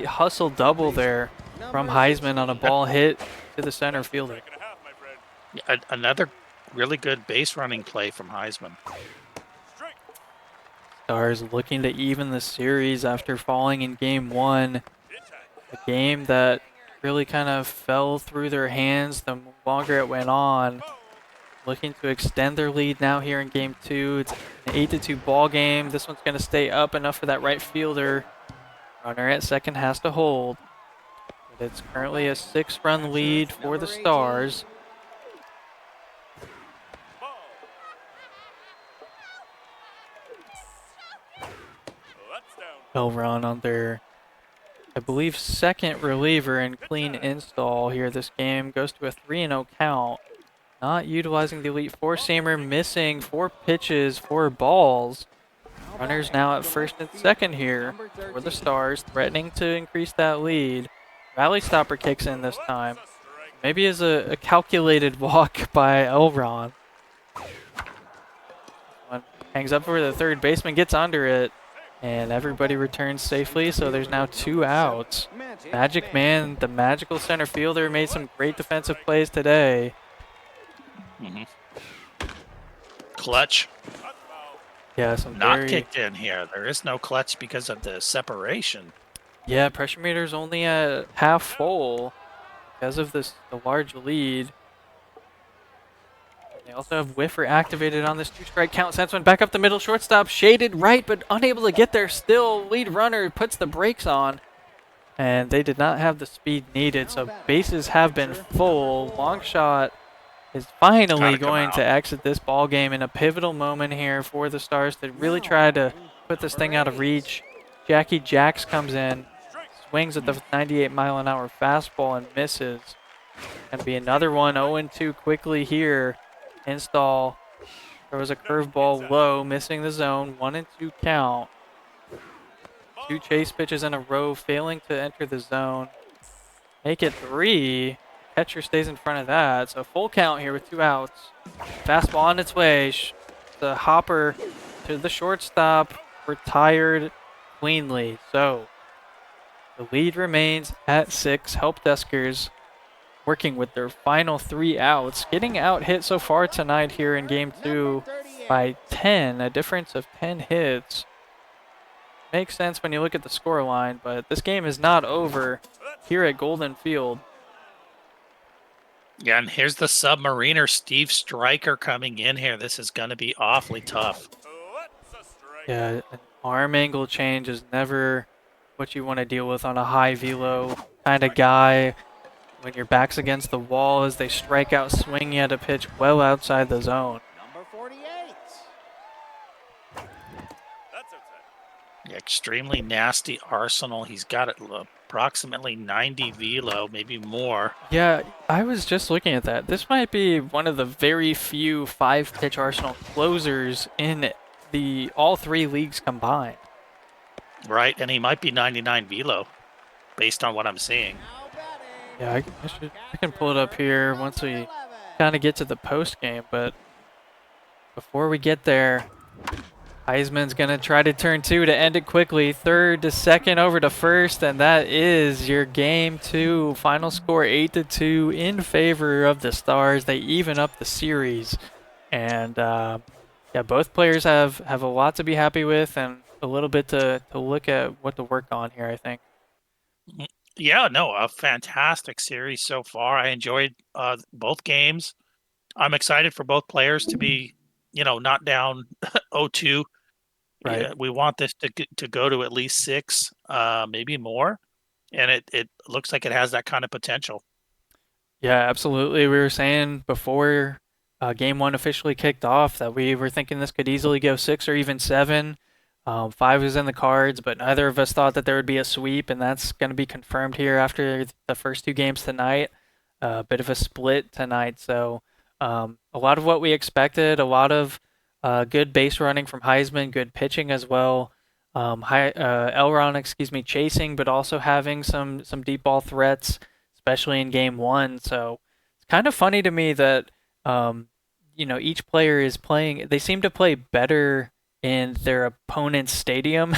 hustle double there from Heisman on a ball hit to the center fielder. Another really good base running play from Heisman. Stars looking to even the series after falling in game 1. A game that really kind of fell through their hands the longer it went on. Looking to extend their lead now here in game 2. It's an 8-2 ball game. This one's going to stay up enough for that right fielder. Runner at second has to hold. But it's currently a 6-run lead for the Stars. Elron on their, I believe, second reliever and clean install here. This game goes to a 3-0 count. Not utilizing the elite 4-seamer, missing 4 pitches, 4 balls. Runners now at first and second here for the Stars, threatening to increase that lead. Rally stopper kicks in this time. Maybe as a calculated walk by Elron. One hangs up for the third baseman, gets under it, and everybody returns safely, so there's now 2 outs. Magic Man, the magical center fielder, made some great defensive plays today. Mm-hmm. Clutch. Yeah, some Not very... kicked in here. There is no clutch because of the separation. Yeah, pressure meter's only at half full because of the large lead. They also have Whiffer activated on this 2-strike count. Sends one back up the middle. Shortstop shaded right, but unable to get there still. Lead runner puts the brakes on. And they did not have the speed needed, so bases have been full. Long shot is finally going to exit this ball game in a pivotal moment here for the Stars to really try to put this thing out of reach. Jackie Jacks comes in, swings at the 98-mile-an-hour fastball and misses. Gonna be another one, 0-2 quickly here. Install throws a curveball low, missing the zone, 1-2 count. 2 chase pitches in a row, failing to enter the zone. Make it 3. Catcher stays in front of that. So full count here with 2 outs. Fastball on its way. The hopper to the shortstop. Retired cleanly. So the lead remains at 6. Help Deskers working with their final 3 outs. Getting out hit so far tonight here in game 2 by 10. A difference of 10 hits. Makes sense when you look at the score line, but this game is not over here at Golden Field. Yeah, and here's the submariner Steve Stryker coming in here. This is going to be awfully tough. Yeah, an arm angle change is never what you want to deal with on a high velo kind of guy. When your back's against the wall as they strike out swinging at a pitch well outside the zone. Number 48. Extremely nasty arsenal. He's got it approximately 90 velo, maybe more. Yeah, I was just looking at that. This might be one of the very few 5-pitch arsenal closers in all 3 leagues combined. Right, and he might be 99 velo based on what I'm seeing. Yeah, I can pull it up here once we kind of get to the post game, but before we get there, Heisman's going to try to turn 2 to end it quickly. Third to second over to first, and that is your game 2. Final score 8-2 in favor of the Stars. They even up the series. And yeah, both players have a lot to be happy with and a little bit to look at what to work on here, I think. Yeah, no, a fantastic series so far. I enjoyed both games. I'm excited for both players to be, not down 0-2. Right. Yeah, we want this to go to at least 6, maybe more, and it looks like it has that kind of potential. Yeah, absolutely. We were saying before game 1 officially kicked off that we were thinking this could easily go 6 or even 7. 5 was in the cards, but neither of us thought that there would be a sweep, and that's going to be confirmed here after the first 2 games tonight. A bit of a split tonight, so a lot of what we expected, a lot of good base running from Heisman, good pitching as well. Elron, chasing, but also having some deep ball threats, especially in game 1. So it's kind of funny to me that each player is playing. They seem to play better in their opponent's stadium.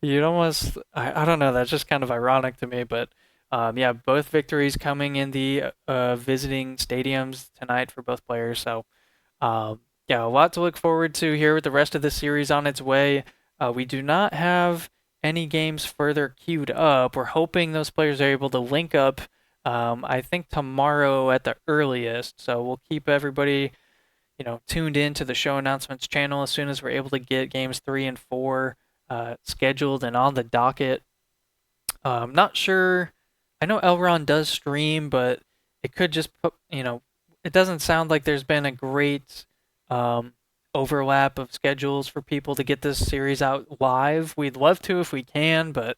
You'd almost, I don't know. That's just kind of ironic to me, but. Yeah, both victories coming in the visiting stadiums tonight for both players. So, yeah, a lot to look forward to here with the rest of the series on its way. We do not have any games further queued up. We're hoping those players are able to link up, I think tomorrow at the earliest. So we'll keep everybody, tuned in to the show announcements channel as soon as we're able to get games 3 and 4 scheduled and on the docket. I'm not sure. I know Elron does stream, but it could just put, it doesn't sound like there's been a great overlap of schedules for people to get this series out live. We'd love to if we can, but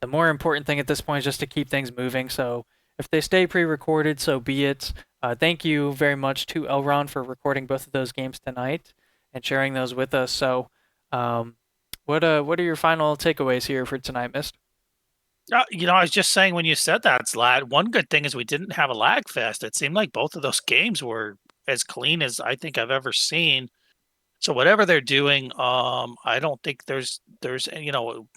the more important thing at this point is just to keep things moving. So if they stay pre-recorded, so be it. Thank you very much to Elron for recording both of those games tonight and sharing those with us. So what are your final takeaways here for tonight, Mist? I was just saying when you said that, Slad, one good thing is we didn't have a lag fest. It seemed like both of those games were as clean as I think I've ever seen. So whatever they're doing, I don't think there's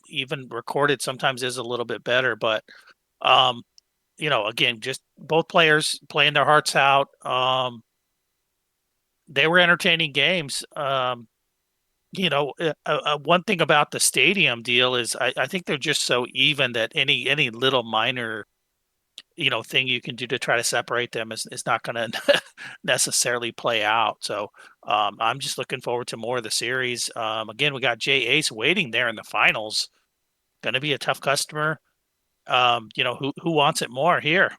even recorded sometimes is a little bit better. But again, just both players playing their hearts out. they were entertaining games. One thing about the stadium deal is I think they're just so even that any little minor thing you can do to try to separate them is not going to necessarily play out. So I'm just looking forward to more of the series. Again, we got Jay Ace waiting there in the finals. Going to be a tough customer. Who wants it more here?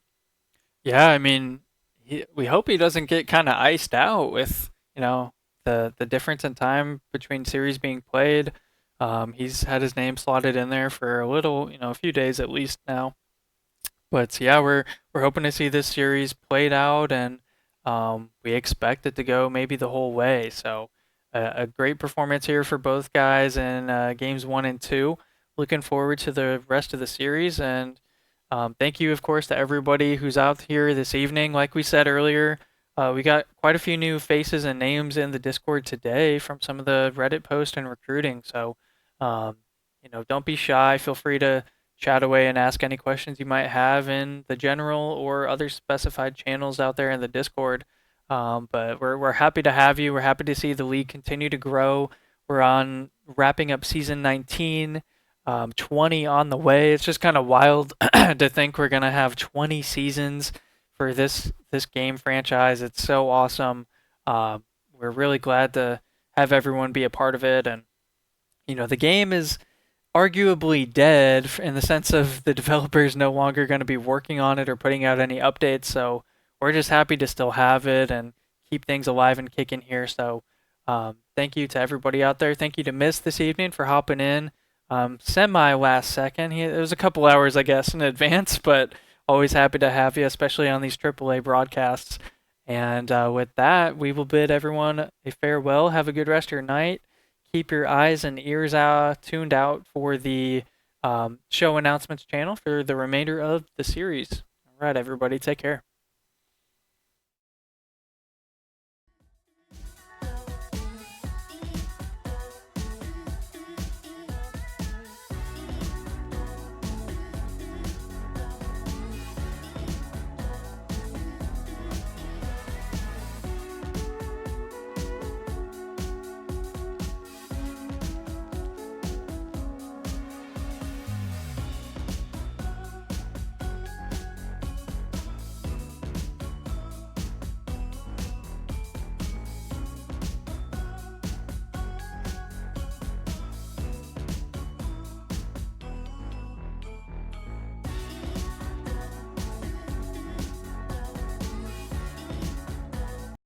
Yeah, I mean, we hope he doesn't get kind of iced out with the difference in time between series being played. He's had his name slotted in there for a few days at least now. But yeah, we're hoping to see this series played out, and we expect it to go maybe the whole way. So a great performance here for both guys in games 1 and 2. Looking forward to the rest of the series, and thank you, of course, to everybody who's out here this evening. Like we said earlier, we got quite a few new faces and names in the Discord today from some of the Reddit posts and recruiting. So, don't be shy. Feel free to chat away and ask any questions you might have in the general or other specified channels out there in the Discord. But we're happy to have you. We're happy to see the league continue to grow. We're on wrapping up season 19. 20 on the way. It's just kind of wild to think we're gonna have 20 seasons for this game franchise. It's so awesome. We're really glad to have everyone be a part of it, and the game is arguably dead in the sense of the developers no longer going to be working on it or putting out any updates. So we're just happy to still have it and keep things alive and kicking here. So thank you to everybody out there. Thank you to Miss this evening for hopping in. Semi last second. It was a couple hours, I guess, in advance, but always happy to have you, especially on these AAA broadcasts. And with that, we will bid everyone a farewell. Have a good rest of your night. Keep your eyes and ears tuned out for the show announcements channel for the remainder of the series. All right, everybody, take care.